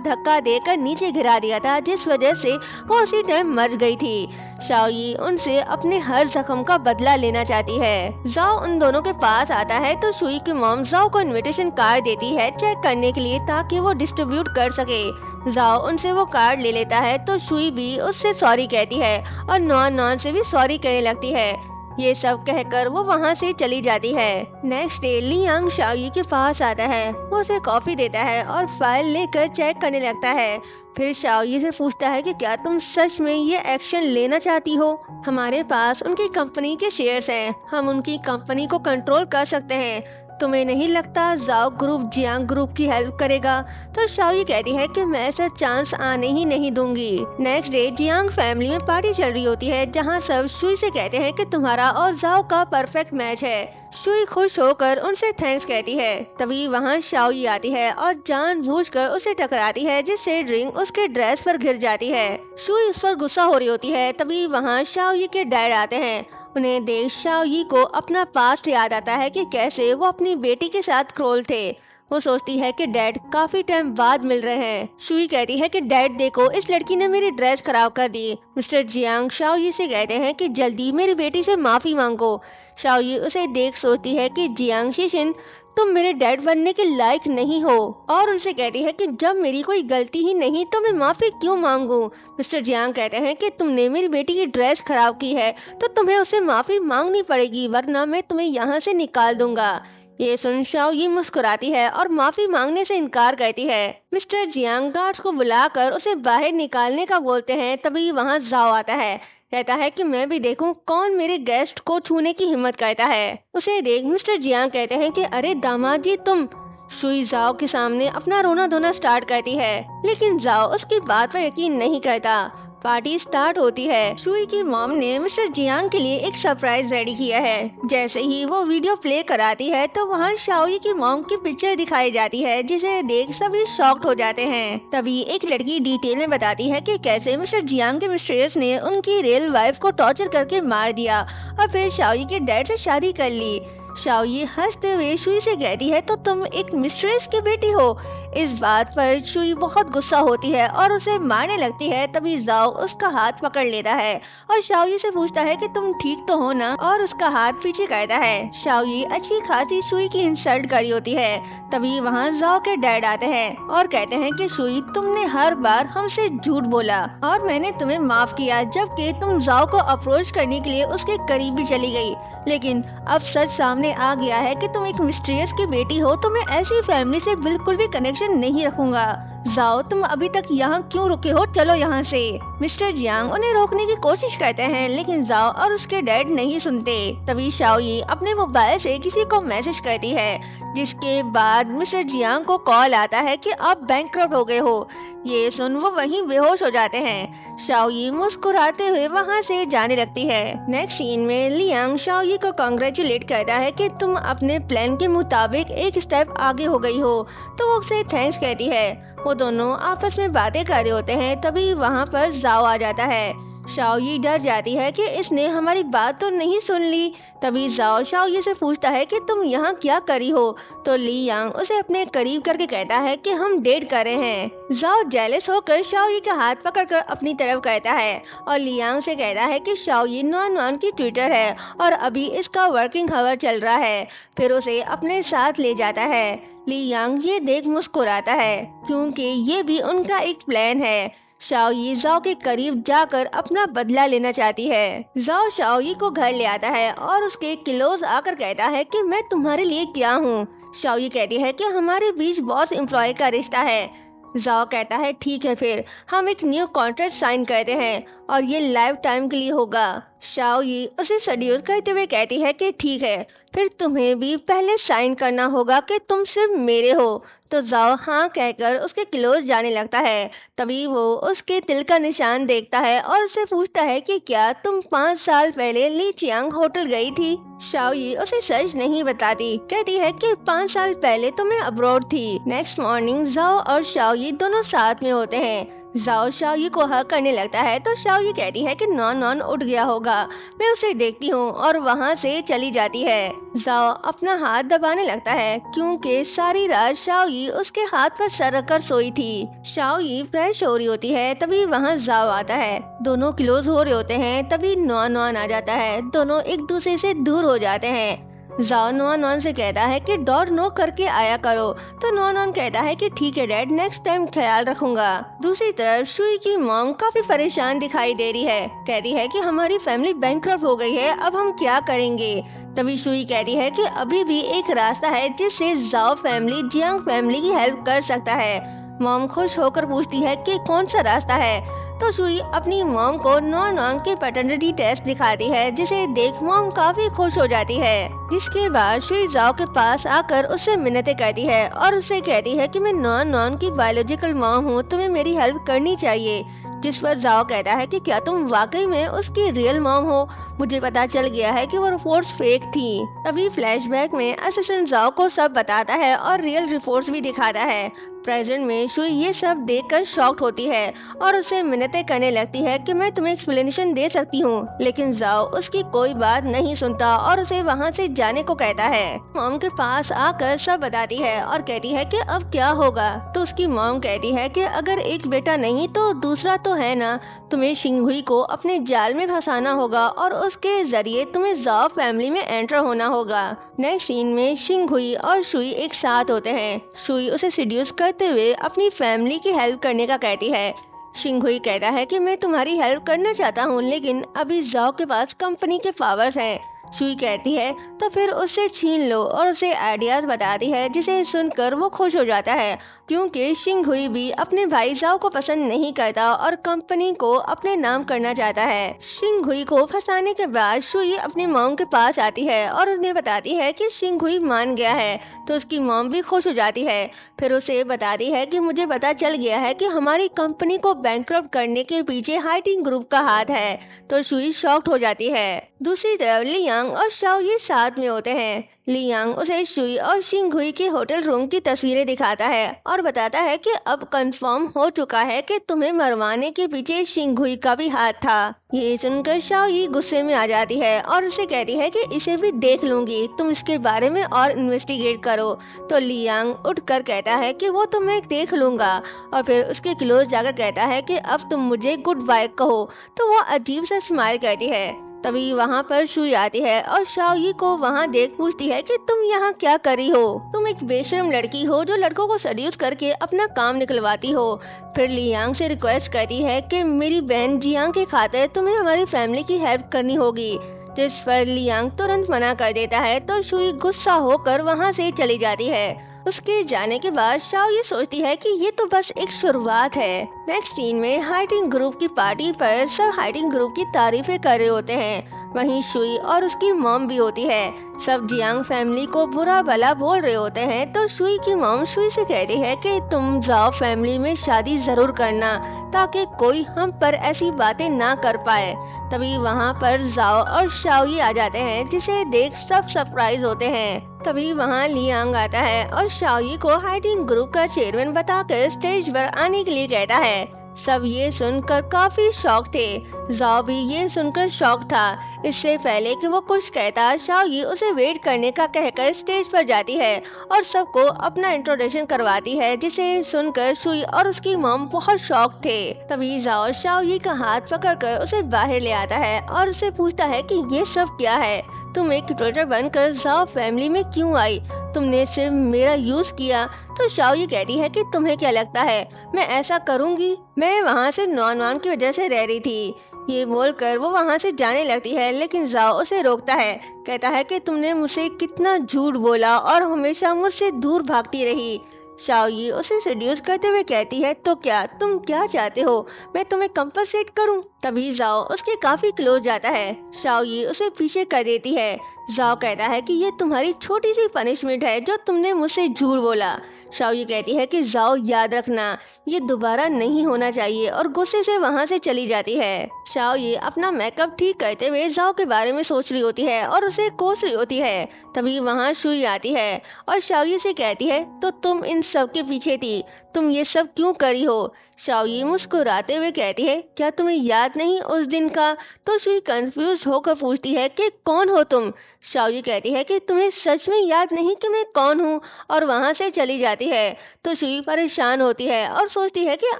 धक्का देकर नीचे गिरा दिया था जिस वजह से वो उसी टाइम मर गई थी। शाओ यी उनसे अपने हर जख्म का बदला लेना चाहती है। जाओ उन दोनों के पास आता है तो शुई की मॉम जाओ को इनविटेशन कार्ड देती है चेक करने के लिए ताकि वो डिस्ट्रीब्यूट कर सके। जाओ उनसे वो कार्ड ले लेता है तो शुई भी उससे सॉरी कहती है और नॉन नॉन से भी सॉरी कहने लगती है। ये सब कहकर वो वहाँ से चली जाती है। नेक्स्ट डे लियांग शाओयी के पास आता है, वो उसे कॉफी देता है और फाइल लेकर चेक करने लगता है। फिर शाओयी से पूछता है कि क्या तुम सच में ये एक्शन लेना चाहती हो? हमारे पास उनकी कंपनी के शेयर्स हैं, हम उनकी कंपनी को कंट्रोल कर सकते हैं। तुम्हें नहीं लगता जाओ ग्रुप जियांग ग्रुप की हेल्प करेगा? तो शाओयी कहती है कि मैं ऐसा चांस आने ही नहीं दूंगी। नेक्स्ट डे जियांग फैमिली में पार्टी चल रही होती है, जहां सब शुई से कहते हैं कि तुम्हारा और जाओ का परफेक्ट मैच है। शुई खुश होकर उनसे थैंक्स कहती है। तभी वहां शाओयी आती है और जानबूझकर उसे टकराती है, जिससे ड्रिंक उसके ड्रेस पर गिर जाती है। शुई उस पर गुस्सा हो रही होती है। तभी वहां शाओयी के डैड आते हैं। उन्हें देख शाओयी को अपना पास्ट याद आता है कि कैसे वो अपनी बेटी के साथ क्रूर थे। वो सोचती है कि डैड काफी टाइम बाद मिल रहे हैं। शुई कहती है कि डैड देखो, इस लड़की ने मेरी ड्रेस खराब कर दी। मिस्टर जियांग शाओयी से कहते हैं कि जल्दी मेरी बेटी से माफी मांगो। शाओयी उसे देख सोचती है कि जियांग शिशिन, तुम मेरे डैड बनने के लायक नहीं हो, और उनसे कहती है कि जब मेरी कोई गलती ही नहीं तो मैं माफी क्यों मांगूं। मिस्टर जियांग कहते हैं कि तुमने मेरी बेटी की ड्रेस खराब की है तो तुम्हें उससे माफी मांगनी पड़ेगी, वरना मैं तुम्हें यहाँ से निकाल दूंगा। ये सुन शाओयी मुस्कुराती है और माफी मांगने से इनकार करती है। मिस्टर जियांग गार्ड्स को बुलाकर उसे बाहर निकालने का बोलते हैं। तभी वहाँ जाओ आता है, कहता है कि मैं भी देखूं कौन मेरे गेस्ट को छूने की हिम्मत करता है। उसे देख मिस्टर जियांग कहते हैं कि अरे दामाद जी तुम। शुई जाओ के सामने अपना रोना धोना स्टार्ट करती है, लेकिन जाओ उसकी बात पर यकीन नहीं करता। पार्टी स्टार्ट होती है। शुई की मॉम ने मिस्टर जियांग के लिए एक सरप्राइज रेडी किया है। जैसे ही वो वीडियो प्ले कराती है तो वहाँ शाओयी की मॉम की पिक्चर दिखाई जाती है, जिसे देख सभी शॉक्ड हो जाते हैं। तभी एक लड़की डिटेल में बताती है कि कैसे मिस्टर जियांग के मिस्ट्रेस ने उनकी रियल वाइफ को टॉर्चर करके मार दिया और फिर शाओयी के डैड से शादी कर ली। शाओयी हंसते हुए शुई से कहती है तो तुम एक मिस्ट्रेस की बेटी हो। इस बात पर शुई बहुत गुस्सा होती है और उसे मारने लगती है। तभी जाओ उसका हाथ पकड़ लेता है और शाओयी से पूछता है कि तुम ठीक तो हो ना, और उसका हाथ पीछे करता है। शाओयी अच्छी खासी शुई की इंसल्ट करी होती है। तभी वहाँ जाओ के डैड आते हैं और कहते हैं कि शुई, तुमने हर बार हमसे झूठ बोला और मैंने तुम्हें माफ किया, जबकि तुम जाओ को अप्रोच करने के लिए उसके करीब भी चली गई। लेकिन अब सच सामने आ गया है कि तुम एक मिस्ट्रियस की बेटी हो, तो मैं ऐसी फैमिली से बिल्कुल भी कनेक्शन नहीं रखूंगा। जाओ तुम अभी तक यहाँ क्यों रुके हो, चलो यहाँ से। मिस्टर जियांग उन्हें रोकने की कोशिश करते हैं, लेकिन जाओ और उसके डैड नहीं सुनते। तभी शाओयी अपने मोबाइल से किसी को मैसेज करती है, जिसके बाद मिस्टर जियांग को कॉल आता है कि आप बैंकक्रप्ट हो गए हो। ये सुन वो वहीं बेहोश हो जाते हैं। शाओयी मुस्कुराते हुए वहाँ से जाने लगती है। नेक्स्ट सीन में लियांग शाओयी को कांग्रेचुलेट करता है कि तुम अपने प्लान के मुताबिक एक स्टेप आगे हो गई हो, तो वो उसे थैंक्स कहती है। वो दोनों आपस में बातें कर रहे होते हैं। तभी वहाँ पर जाओ आ जाता है। शाओयी डर जाती है कि इसने हमारी बात तो नहीं सुन ली। तभी जाओ शाओयी से पूछता है कि तुम यहाँ क्या करी हो, तो लियांग उसे अपने करीब करके कहता है कि हम डेट कर रहे हैं। जाओ जेलस होकर शाओयी का हाथ पकड़कर अपनी तरफ करता है और लियांग से कहता है कि शाओयी नॉन की ट्विटर है और अभी इसका वर्किंग आवर चल रहा है। फिर उसे अपने साथ ले जाता है। लियांग ये देख मुस्कुराता है, क्योंकि ये भी उनका एक प्लान है। शाओयी जाओ के करीब जाकर अपना बदला लेना चाहती है। जाओ शाओयी को घर ले आता है और उसके क्लोज आकर कहता है कि मैं तुम्हारे लिए क्या हूँ। शाओयी कहती है कि हमारे बीच बॉस एम्प्लॉय का रिश्ता है। जाओ कहता है ठीक है, फिर हम एक न्यू कॉन्ट्रैक्ट साइन करते हैं और ये लाइफ टाइम के लिए होगा। शाओयी उसे सड्यूस करते हुए कहती है कि ठीक है, फिर तुम्हें भी पहले साइन करना होगा कि तुम सिर्फ मेरे हो। तो जाओ हाँ कहकर उसके क्लोज जाने लगता है। तभी वो उसके तिल का निशान देखता है और उससे पूछता है कि क्या तुम 5 साल पहले ली चियांग होटल गई थी। शाओयी उसे सच नहीं बताती, कहती है कि 5 साल पहले तो मैं अब्रॉड थी। नेक्स्ट मॉर्निंग जाओ और शाओयी दोनों साथ में होते हैं। जाओ शाओयी को हक करने लगता है तो शाओयी कहती है कि नॉन उठ गया होगा, मैं उसे देखती हूँ, और वहाँ से चली जाती है। जाओ अपना हाथ दबाने लगता है, क्योंकि सारी रात शाओयी उसके हाथ पर सर रखकर सोई थी। शाओयी फ्रेश हो रही होती है। तभी वहाँ जाओ आता है। दोनों क्लोज हो रहे होते हैं। तभी नॉन आ जाता है। दोनों एक दूसरे से दूर हो जाते हैं। जाओ नॉन नॉन से कहता है कि डोर नॉक करके आया करो, तो नॉन नॉन कहता है कि ठीक है डैड, नेक्स्ट टाइम ख्याल रखूंगा। दूसरी तरफ शुई की मॉम काफी परेशान दिखाई दे रही है। कहती है कि हमारी फैमिली बैंकरप्ट हो गई है, अब हम क्या करेंगे। तभी शुई कहती है कि अभी भी एक रास्ता है जिससे जाओ फैमिली जियांग फैमिली की हेल्प कर सकता है। मॉम खुश होकर पूछती है कि कौन सा रास्ता है। तो शुई अपनी मॉम को नॉन नॉन के पैटर्निटी टेस्ट दिखाती है, जिसे देख मॉम काफी खुश हो जाती है। इसके बाद शुई जाओ के पास आकर उससे मिन्नतें करती है और उससे कहती है कि मैं नॉन नॉन की बायोलॉजिकल मॉम हूँ, तुम्हें मेरी हेल्प करनी चाहिए। जिस पर जाओ कहता है कि क्या तुम वाकई में उसकी रियल मॉम हो, मुझे पता चल गया है कि वो रिपोर्ट्स फेक थी। तभी फ्लैशबैक में असिस्टेंट जाओ को सब बताता है और रियल रिपोर्ट्स भी दिखाता है। प्रेजेंट में शुई ये सब देखकर शॉक्ड होती है और उसे मिन्नतें करने लगती है कि मैं तुम्हें एक्सप्लेनेशन दे सकती हूँ, लेकिन जाओ उसकी कोई बात नहीं सुनता और उसे वहाँ से जाने को कहता है। मॉम के पास आकर सब बताती है और कहती है कि अब क्या होगा। तो उसकी मॉम कहती है कि अगर एक बेटा नहीं तो दूसरा तो है ना, तुम्हें शिंगहुई को अपने जाल में फंसाना होगा और उसके जरिए तुम्हें जाओ फैमिली में एंटर होना होगा। नेक्स्ट सीन में शिंगहुई और शुई एक साथ होते हैं। शुई उसे सीड्यूस करते हुए अपनी फैमिली की हेल्प करने का कहती है। शिंगहुई कहता है कि मैं तुम्हारी हेल्प करना चाहता हूँ, लेकिन अभी जाओ के पास कंपनी के पावर्स हैं। शुई कहती है तो फिर उससे छीन लो और उसे आइडियाज बताती है, जिसे सुनकर वो खुश हो जाता है क्योंकि शिंगहुई भी अपने भाई जाओ को पसंद नहीं करता और कंपनी को अपने नाम करना चाहता है। शिंगहुई को फंसाने के बाद शुई अपनी मॉम के पास आती है और उन्हें बताती है कि शिंगहुई मान गया है, तो उसकी मॉम भी खुश हो जाती है। फिर उसे बताती है कि मुझे पता चल गया है कि हमारी कंपनी को बैंकरप्ट करने के पीछे हाइटिंग ग्रुप का हाथ है, तो शुई शॉक्ड हो जाती है। दूसरी तरफ लियांग और शाओ ये साथ में होते हैं। लियांग उसे शुई और शिंगहुई के होटल रूम की तस्वीरें दिखाता है और बताता है कि अब कंफर्म हो चुका है कि तुम्हें मरवाने के पीछे शिंगहुई का भी हाथ था। ये सुनकर शाओ ये गुस्से में आ जाती है और उसे कहती है कि इसे भी देख लूंगी, तुम इसके बारे में और इन्वेस्टिगेट करो। तो लियांग उठकर कहता है कि वो तो मैं देख लूंगा और फिर उसके क्लोज जाकर कहता है कि अब तुम मुझे गुड बाय कहो। तो वो अजीब सा स्माइल करती है। तभी वहाँ पर शुई आती है और शाओई को वहाँ देख पूछती है कि तुम यहाँ क्या कर रही हो, तुम एक बेशर्म लड़की हो जो लड़कों को सेड्यूस करके अपना काम निकलवाती हो। फिर लियांग से रिक्वेस्ट करती है कि मेरी बहन जियांग के खातिर तुम्हें हमारी फैमिली की हेल्प करनी होगी, जिस पर लियांग तुरंत मना कर देता है। तो शुई गुस्सा होकर वहाँ से चली जाती है। उसके जाने के बाद शाओ ये सोचती है कि ये तो बस एक शुरुआत है। नेक्स्ट सीन में हाइटिंग ग्रुप की पार्टी पर सब हाइटिंग ग्रुप की तारीफें कर रहे होते हैं। वहीं शुई और उसकी मॉम भी होती है। सब जियांग फैमिली को बुरा भला बोल रहे होते हैं। तो शुई की मॉम शुई से कहती है कि तुम जाओ फैमिली में शादी जरूर करना, ताकि कोई हम पर ऐसी बातें ना कर पाए। तभी वहाँ पर जाओ और शाओई आ जाते हैं, जिसे देख सब सरप्राइज होते हैं। तभी वहाँ लियांग आता है और शाओई को हाइटिंग ग्रुप का चेयरमैन बताकर स्टेज पर आने के लिए कहता है। सब ये सुनकर काफी शॉक थे। जाओ भी ये सुनकर शॉक था। इससे पहले कि वो कुछ कहता, शाओई उसे वेट करने का कहकर स्टेज पर जाती है और सबको अपना इंट्रोडक्शन करवाती है, जिसे सुनकर शुई और उसकी मॉम बहुत शॉक थे। तभी जाओ शाओई का हाथ पकड़कर उसे बाहर ले आता है और उससे पूछता है कि ये सब क्या है, तुम एक ट्रेटर बनकर जाओ फैमिली में क्यों आई, तुमने सिर्फ मेरा यूज किया। तो शाओई कहती है कि तुम्हें क्या लगता है मैं ऐसा करूंगी, मैं वहाँ से नॉन की वजह से रह रही थी। ये बोलकर वो वहाँ से जाने लगती है, लेकिन जाओ उसे रोकता है। कहता है कि तुमने मुझसे कितना झूठ बोला और हमेशा मुझसे दूर भागती रही। शाओई उसे सेड्यूस करते हुए कहती है तो क्या तुम क्या चाहते हो, मैं तुम्हें कंपनसेट करूं। तभी जाओ उसके काफी क्लोज जाता है। शाओई उसे पीछे कर देती है। जाओ कहता है कि ये तुम्हारी छोटी सी पनिशमेंट है जो तुमने मुझसे झूठ बोला। शाओई कहती है कि जाओ याद रखना ये दोबारा नहीं होना चाहिए और गुस्से से वहाँ से चली जाती है। शाओई अपना मेकअप ठीक करते हुए जाओ के बारे में सोच रही होती है और उसे कोस रही होती है। तभी वहाँ शुई आती है और शाओई से कहती है तो तुम इन सब के पीछे थी, तुम ये सब क्यों करी हो। शाओई मुस्कुराते हुए कहती है क्या तुम्हें याद नहीं उस दिन का। तो शुई कंफ्यूज होकर पूछती है कि कौन हो तुम। शाओई कहती है कि तुम्हें सच में याद नहीं कि मैं कौन हूँ और वहाँ से चली जाती है। तो शुई परेशान होती है और सोचती है कि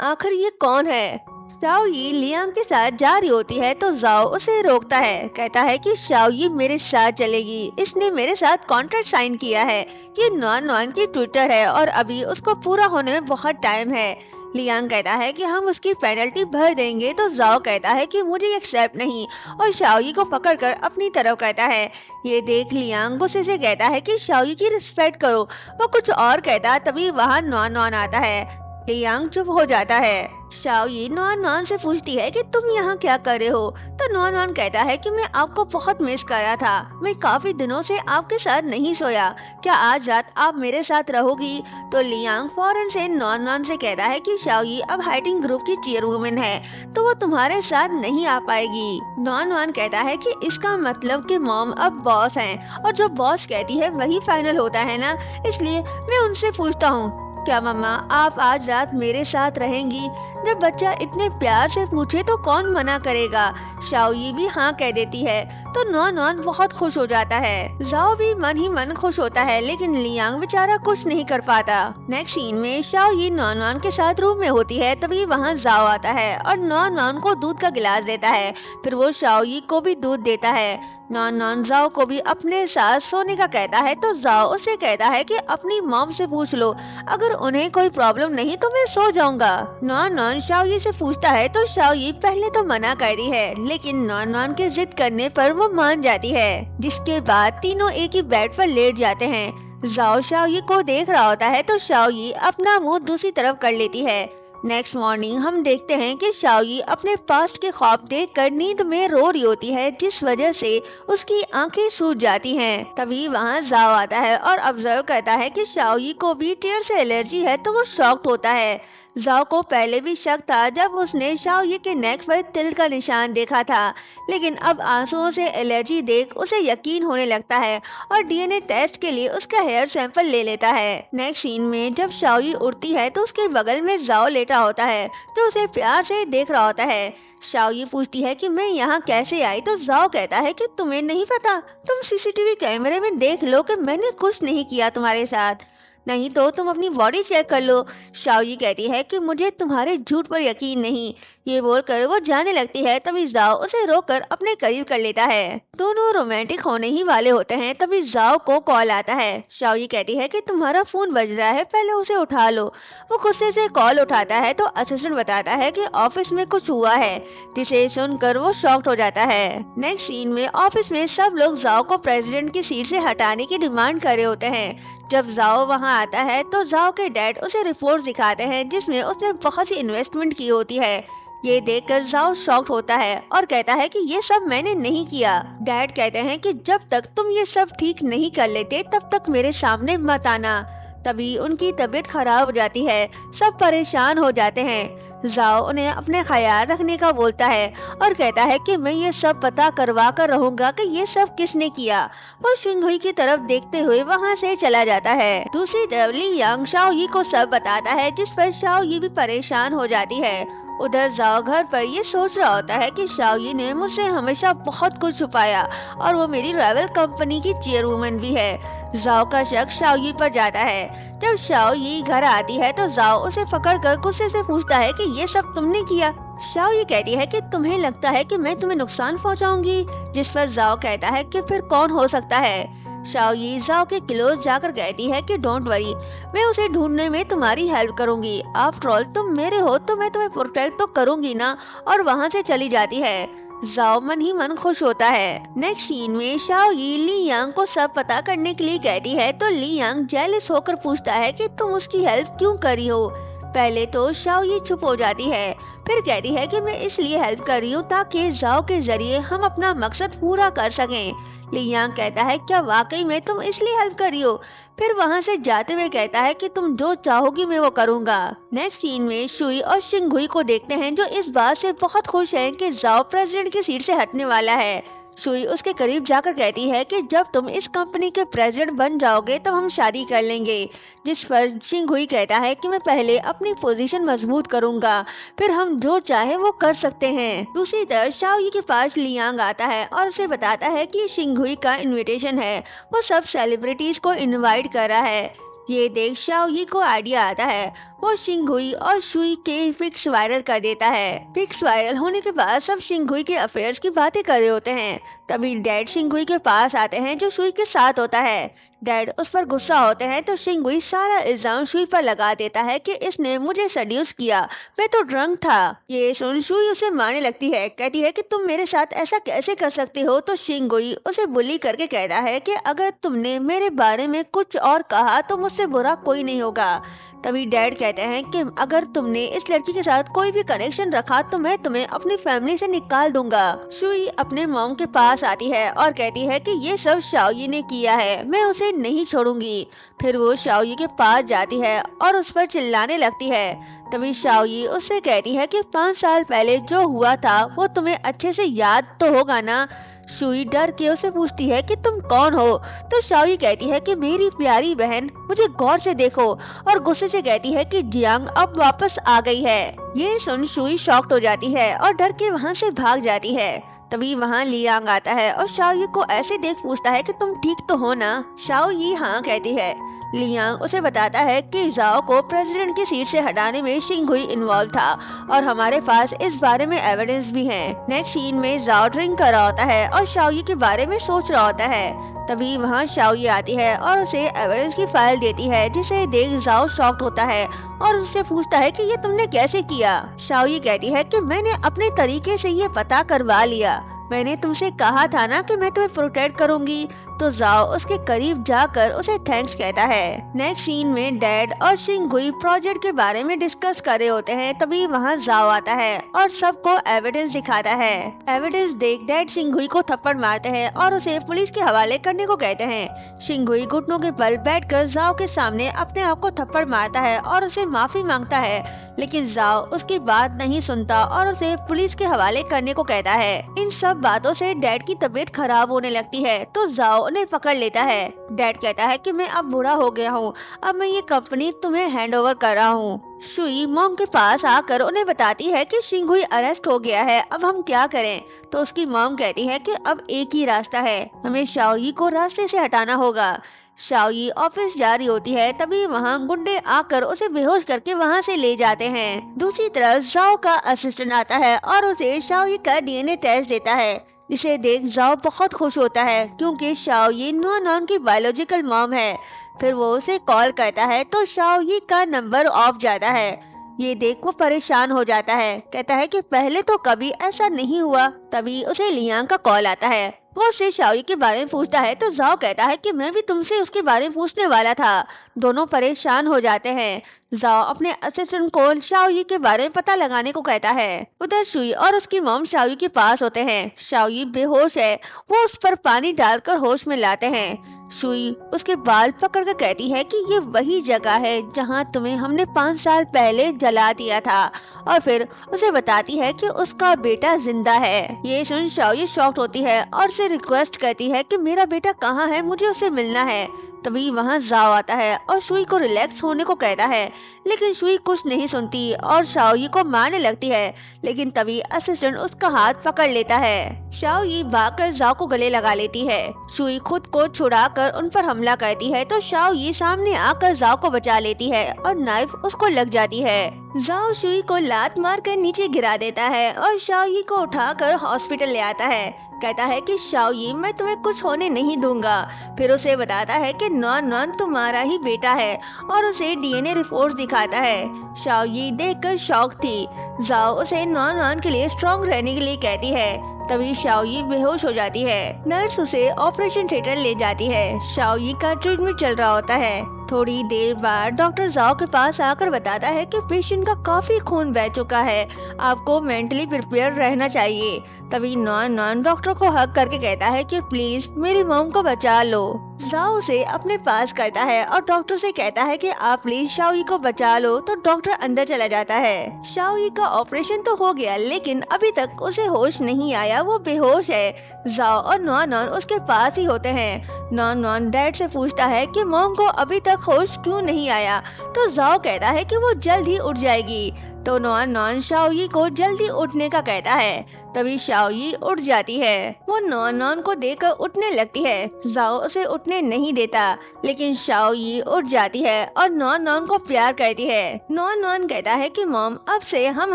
आखिर ये कौन है। शाओ यी लियांग के साथ जा रही होती है तो जाओ उसे रोकता है, कहता है कि शाओ यी मेरे साथ चलेगी, इसने मेरे साथ कॉन्ट्रैक्ट साइन किया है। ये नॉन नॉन की ट्विटर है और अभी उसको पूरा होने में बहुत टाइम है। लियांग कहता है कि हम उसकी पेनल्टी भर देंगे तो जाओ कहता है कि मुझे एक्सेप्ट नहीं और शाओई को पकड़कर अपनी तरफ कहता है। ये देख लियांग गुस्से से कहता है कि शाओई की रिस्पेक्ट करो। वो कुछ और कहता तभी वहाँ नॉन नॉन आता है। लियांग चुप हो जाता है। शाओई नॉन नॉन से पूछती है कि तुम यहाँ क्या कर रहे हो, तो नॉन नॉन कहता है कि मैं आपको बहुत मिस कर रहा था, मैं काफी दिनों से आपके साथ नहीं सोया, क्या आज रात आप मेरे साथ रहोगी। तो लियांग फौरन से नॉन नॉन से कहता है कि शाओई अब हाइटिंग ग्रुप की चेयरवुमन है तो वो तुम्हारे साथ नहीं आ पाएगी। नॉन नॉन कहता है कि इसका मतलब कि मॉम अब बॉस हैं और जो बॉस कहती है वही फाइनल होता है ना, इसलिए मैं उनसे पूछता हूँ क्या मम्मा आप आज रात मेरे साथ रहेंगी। जब बच्चा इतने प्यार से पूछे तो कौन मना करेगा। शाओई भी हाँ कह देती है तो नॉन नॉन बहुत खुश हो जाता है। जाओ भी मन ही मन खुश होता है लेकिन लियांग बेचारा कुछ नहीं कर पाता। नेक्स्ट सीन में शाओई नॉन नॉन के साथ रूम में होती है तभी वहाँ जाओ आता है और नॉन नॉन को दूध का गिलास देता है, फिर वो शाओई को भी दूध देता है। नॉन नॉन जाओ को भी अपने साथ सोने का कहता है तो जाओ उसे कहता है कि अपनी मॉम से पूछ लो, अगर उन्हें कोई प्रॉब्लम नहीं तो मैं सो जाऊंगा। नॉन नॉन शाओई से पूछता है तो शाओई पहले तो मना करती है लेकिन नॉन नॉन के जिद करने पर वो मान जाती है, जिसके बाद तीनों एक ही बेड पर लेट जाते हैं। जाओ शाओई को देख रहा होता है तो शाओई अपना मुंह दूसरी तरफ कर लेती है। नेक्स्ट मॉर्निंग हम देखते हैं कि शाओई अपने पास्ट के ख्वाब देखकर नींद में रो रही होती है जिस वजह से उसकी आंखें सूज जाती हैं। तभी वहाँ जाओ आता है और ऑब्जर्व करता है कि शाओई को भी टीयर से एलर्जी है तो वो शॉक्ड होता है। जाओ को पहले भी शक था जब उसने शाओई के नेक पर तिल का निशान देखा था, लेकिन अब आंसुओं से एलर्जी देख उसे यकीन होने लगता है और डीएनए टेस्ट के लिए उसका हेयर सैंपल ले लेता है। नेक्स्ट सीन में जब शाओई उठती है तो उसके बगल में जाओ लेटा होता है जो उसे प्यार से देख रहा होता है। शाओई पूछती है कि मैं यहाँ कैसे आई तो जाओ कहता है कि तुम्हें नहीं पता, तुम सीसीटीवी कैमरे में देख लो कि मैंने कुछ नहीं किया तुम्हारे साथ, नहीं तो तुम अपनी बॉडी चेक कर लो। शाओई कहती है कि मुझे तुम्हारे झूठ पर यकीन नहीं। ये बोलकर वो जाने लगती है तभी जाओ उसे रोककर अपने करीब कर लेता है। दोनों रोमांटिक होने ही वाले होते हैं तभी जाओ को कॉल आता है। शाओई कहती है कि तुम्हारा फोन बज रहा है, पहले उसे उठा लो। वो गुस्से से कॉल उठाता है तो असिस्टेंट बताता है कि ऑफिस में कुछ हुआ है, जिसे सुनकर वो शॉक्ड हो जाता है। नेक्स्ट सीन में ऑफिस में सब लोग जाओ को प्रेसिडेंट की सीट से हटाने की डिमांड कर रहे होते हैं। जब जाओ वहां आता है तो जाओ के डैड उसे रिपोर्ट दिखाते हैं जिसमें उसने बहुत सी इन्वेस्टमेंट की होती है। ये देखकर जाओ शॉक्ड होता है और कहता है कि ये सब मैंने नहीं किया। डैड कहते हैं कि जब तक तुम ये सब ठीक नहीं कर लेते तब तक मेरे सामने मत आना। तभी उनकी तबीयत खराब हो जाती है, सब परेशान हो जाते हैं। जाओ उन्हें अपने ख्याल रखने का बोलता है और कहता है कि मैं ये सब पता करवा कर रहूंगा कि ये सब किसने किया। वो शिंगहुई की तरफ देखते हुए वहाँ से चला जाता है। दूसरी तरफ लियांग शाओई को सब बताता है जिस पर शाओई भी परेशान हो जाती है। उधर जाओ घर पर ये सोच रहा होता है कि शाओई ने मुझसे हमेशा बहुत कुछ छुपाया और वो मेरी ट्रैवल कंपनी की चेयरवुमन भी है। जाओ का शक शाओई पर जाता है। जब शाओई घर आती है तो जाओ उसे पकड़कर गुस्से से पूछता है कि ये सब तुमने किया। शाओई कहती है कि तुम्हें लगता है कि मैं तुम्हें नुकसान पहुंचाऊंगी, जिस पर जाओ कहता है कि फिर कौन हो सकता है। शाओई जाओ के क्लोज जाकर कहती है कि डोंट वरी, मैं उसे ढूंढने में तुम्हारी हेल्प करूंगी, आफ्टर ऑल तुम मेरे हो तो मैं तुम्हें प्रोटेक्ट तो करूंगी ना। और वहाँ से चली जाती है। जाओ मन ही मन खुश होता है। नेक्स्ट सीन में शाओई लियांग को सब पता करने के लिए कहती है तो लियांग जेलस होकर पूछता है कि तुम उसकी हेल्प क्यों करी हो। पहले तो शाओई चुप हो जाती है, फिर कहती है कि मैं इसलिए हेल्प कर रही हूँ ताकि जाओ के जरिए हम अपना मकसद पूरा कर सकें। लियांग कहता है क्या वाकई में तुम इसलिए हेल्प कर रही हो। फिर वहाँ से जाते हुए कहता है कि तुम जो चाहोगी मैं वो करूँगा। नेक्स्ट सीन में शुई और शिंगहुई को देखते हैं जो इस बात से बहुत खुश हैं कि जाओ प्रेसिडेंट की सीट से हटने वाला है। शुई उसके करीब जाकर कहती है कि जब तुम इस कंपनी के प्रेसिडेंट बन जाओगे तब हम शादी कर लेंगे, जिस पर शिंगहुई कहता है कि मैं पहले अपनी पोजीशन मजबूत करूंगा, फिर हम जो चाहे वो कर सकते हैं। दूसरी तरफ शाओई के पास लियांग आता है और उसे बताता है कि शिंगहुई का इनविटेशन है, वो सब सेलिब्रिटीज को इनवाइट कर रहा है। ये देख शाओई को आइडिया आता है। वो शिंगहुई और शुई के पिक्स वायरल कर देता है। पिक्स वायरल होने के बाद सब शिंगहुई के अफेयर्स की बातें कर रहे होते हैं। तभी डैड शिंगहुई के पास आते हैं जो शुई के साथ होता है। डैड उस पर गुस्सा होते हैं तो शिंगहुई सारा इल्जाम शुई पर लगा देता है कि इसने मुझे सेड्यूस किया, मैं तो ड्रंक था। ये सुन शुई उसे मारने लगती है, कहती है कि तुम मेरे साथ ऐसा कैसे कर सकते हो। तो शिंगहुई उसे बुली करके कहता है कि अगर तुमने मेरे बारे में कुछ और कहा तो मुझसे बुरा कोई नहीं होगा। तभी डैड कहते हैं कि अगर तुमने इस लड़की के साथ कोई भी कनेक्शन रखा तो मैं तुम्हें अपनी फैमिली से निकाल दूंगा। शुई अपने मॉम के पास आती है और कहती है कि ये सब शाओयी ने किया है, मैं उसे नहीं छोड़ूंगी। फिर वो शाओयी के पास जाती है और उस पर चिल्लाने लगती है। तभी शाओयी उससे कहती है कि 5 साल पहले जो हुआ था वो तुम्हें अच्छे से याद तो होगा ना। शुई डर के उसे पूछती है कि तुम कौन हो। तो शाओयी कहती है कि मेरी प्यारी बहन, मुझे गौर से देखो, और गुस्से से कहती है कि जियांग अब वापस आ गई है। ये सुन शुई शॉक्ड हो जाती है और डर के वहाँ से भाग जाती है। तभी वहाँ लियांग आता है और शाओयी को ऐसे देख पूछता है कि तुम ठीक तो हो ना। शाओयी हाँ कहती है। लियांग उसे बताता है कि जाओ को प्रेसिडेंट की सीट से हटाने में शिंगहुई इन्वॉल्व था और हमारे पास इस बारे में एविडेंस भी है। नेक्स्ट सीन में जाओ ड्रिंक कर रहा होता है और शाओयी के बारे में सोच रहा होता है। तभी वहाँ शाओयी आती है और उसे एविडेंस की फाइल देती है, जिसे देख जाओ शॉक्ड होता है और उससे पूछता है कि ये तुमने कैसे किया। शाओयी कहती है कि मैंने अपने तरीके से ये पता करवा लिया, मैंने तुमसे कहा था ना कि मैं तुम्हें प्रोटेक्ट करूंगी। तो जाओ उसके करीब जाकर उसे थैंक्स कहता है। नेक्स्ट सीन में डैड और शिंगहुई प्रोजेक्ट के बारे में डिस्कस कर रहे होते हैं। तभी वहाँ जाओ आता है और सबको एविडेंस दिखाता है। एविडेंस देख डैड शिंगहुई को थप्पड़ मारते हैं और उसे पुलिस के हवाले करने को कहते हैं। शिंगहुई घुटनों के बल बैठकर जाओ के सामने अपने आप को थप्पड़ मारता है और उसे माफी मांगता है, लेकिन जाओ उसकी बात नहीं सुनता और उसे पुलिस के हवाले करने को कहता है। इन सब बातों से डैड की तबीयत खराब होने लगती है तो जाओ उन्हें पकड़ लेता है। डैड कहता है कि मैं अब बूढ़ा हो गया हूँ, अब मैं ये कंपनी तुम्हें हैंड ओवर कर रहा हूँ। शुई मॉम के पास आकर उन्हें बताती है कि शिंगहुई अरेस्ट हो गया है, अब हम क्या करें। तो उसकी मॉम कहती है कि अब एक ही रास्ता है, हमें शाओयी को रास्ते से हटाना होगा। शाओयी ऑफिस जा रही होती है, तभी वहाँ गुंडे आकर उसे बेहोश करके वहाँ से ले जाते हैं। दूसरी तरफ जाओ का असिस्टेंट आता है और उसे शाओयी का डीएनए टेस्ट देता है, जिसे देख जाओ बहुत खुश होता है क्योंकि शाओयी नॉन की बायोलॉजिकल मॉम है। फिर वो उसे कॉल करता है तो शाओयी का नंबर ऑफ जाता है। ये देख वो परेशान हो जाता है, कहता है कि पहले तो कभी ऐसा नहीं हुआ। तभी उसे लियांग का कॉल आता है, वो उससे शाओयी के बारे में पूछता है तो जाओ कहता है कि मैं भी तुमसे उसके बारे में पूछने वाला था। दोनों परेशान हो जाते हैं। जाओ अपने असिस्टेंट को शाओयी के बारे में पता लगाने को कहता है। उधर शुई और उसकी मॉम शाओयी के पास होते हैं। शाओयी बेहोश है, वो उस पर पानी डालकर होश में लाते हैं। शुई उसके बाल पकड़कर कहती है कि ये वही जगह है जहाँ तुम्हें हमने 5 साल पहले जला दिया था, और फिर उसे बताती है कि उसका बेटा जिंदा है। ये सुन शाओयी शॉक्ड होती है और उसे रिक्वेस्ट करती है कि मेरा बेटा कहाँ है, मुझे उससे मिलना है। तभी वहाँ जाओ आता है और शुई को रिलैक्स होने को कहता है, लेकिन शुई कुछ नहीं सुनती और शाओयी को मारने लगती है। लेकिन तभी असिस्टेंट उसका हाथ पकड़ लेता है। शाओयी भागकर जाओ को गले लगा लेती है। शुई खुद को छुड़ाकर उन पर हमला करती है तो शाओयी सामने आकर जाओ को बचा लेती है और नाइफ उसको लग जाती है। जाओ शुई को लात मारकर नीचे गिरा देता है और शाओयी को उठाकर हॉस्पिटल ले आता है। कहता है कि शाओयी मैं तुम्हें कुछ होने नहीं दूंगा। फिर उसे बताता है कि नॉन तुम्हारा ही बेटा है और उसे डीएनए रिपोर्ट दिखाता है। शाओयी देखकर शॉक थी। जाओ उसे नॉन के लिए स्ट्रॉन्ग रहने के लिए कहती है। तभी शाओयी बेहोश हो जाती है। नर्स उसे ऑपरेशन थिएटर ले जाती है। शाओयी का ट्रीटमेंट चल रहा होता है। थोड़ी देर बाद डॉक्टर जाओ के पास आकर बताता है कि पेशेंट का काफी खून बह चुका है, आपको मेंटली प्रिपेयर रहना चाहिए। तभी नॉन डॉक्टर को हक करके कहता है कि प्लीज मेरी मॉम को बचा लो। जाओ उसे अपने पास करता है और डॉक्टर से कहता है कि आप प्लीज शाओयी को बचा लो। तो डॉक्टर अंदर चला जाता है। शाओयी का ऑपरेशन तो हो गया, लेकिन अभी तक उसे होश नहीं आया, वो बेहोश है। जाओ और नॉन उसके पास ही होते हैं। नॉन डैड से पूछता है कि मॉम को अभी तक होश क्यों नहीं आया। तो जाओ कहता है कि वो जल्द ही उठ जाएगी। तो नॉन नॉन शाओयी को जल्दी उठने का कहता है। तभी शाओयी उठ जाती है। वो नॉन नॉन को देखकर उठने लगती है। जाओ उसे उठने नहीं देता, लेकिन शाओयी उठ जाती है और नॉन नॉन को प्यार करती है। नॉन नॉन कहता है कि मॉम, अब से हम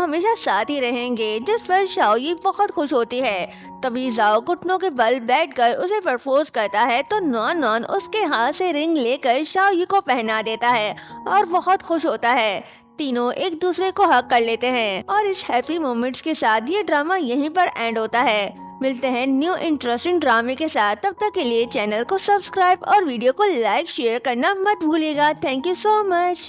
हमेशा साथ ही रहेंगे, जिस पर शाओयी बहुत खुश होती है। तभी जाओ घुटनों के बल बैठकर उसे प्रपोज करता है, तो नॉन नॉन उसके हाथ से रिंग लेकर शाओयी को पहना देता है और बहुत खुश होता है। तीनों एक दूसरे को हक कर लेते हैं और इस हैप्पी मोमेंट्स के साथ ये ड्रामा यहीं पर एंड होता है। मिलते हैं न्यू इंटरेस्टिंग ड्रामे के साथ। तब तक के लिए चैनल को सब्सक्राइब और वीडियो को लाइक शेयर करना मत भूलिएगा। Thank you so much.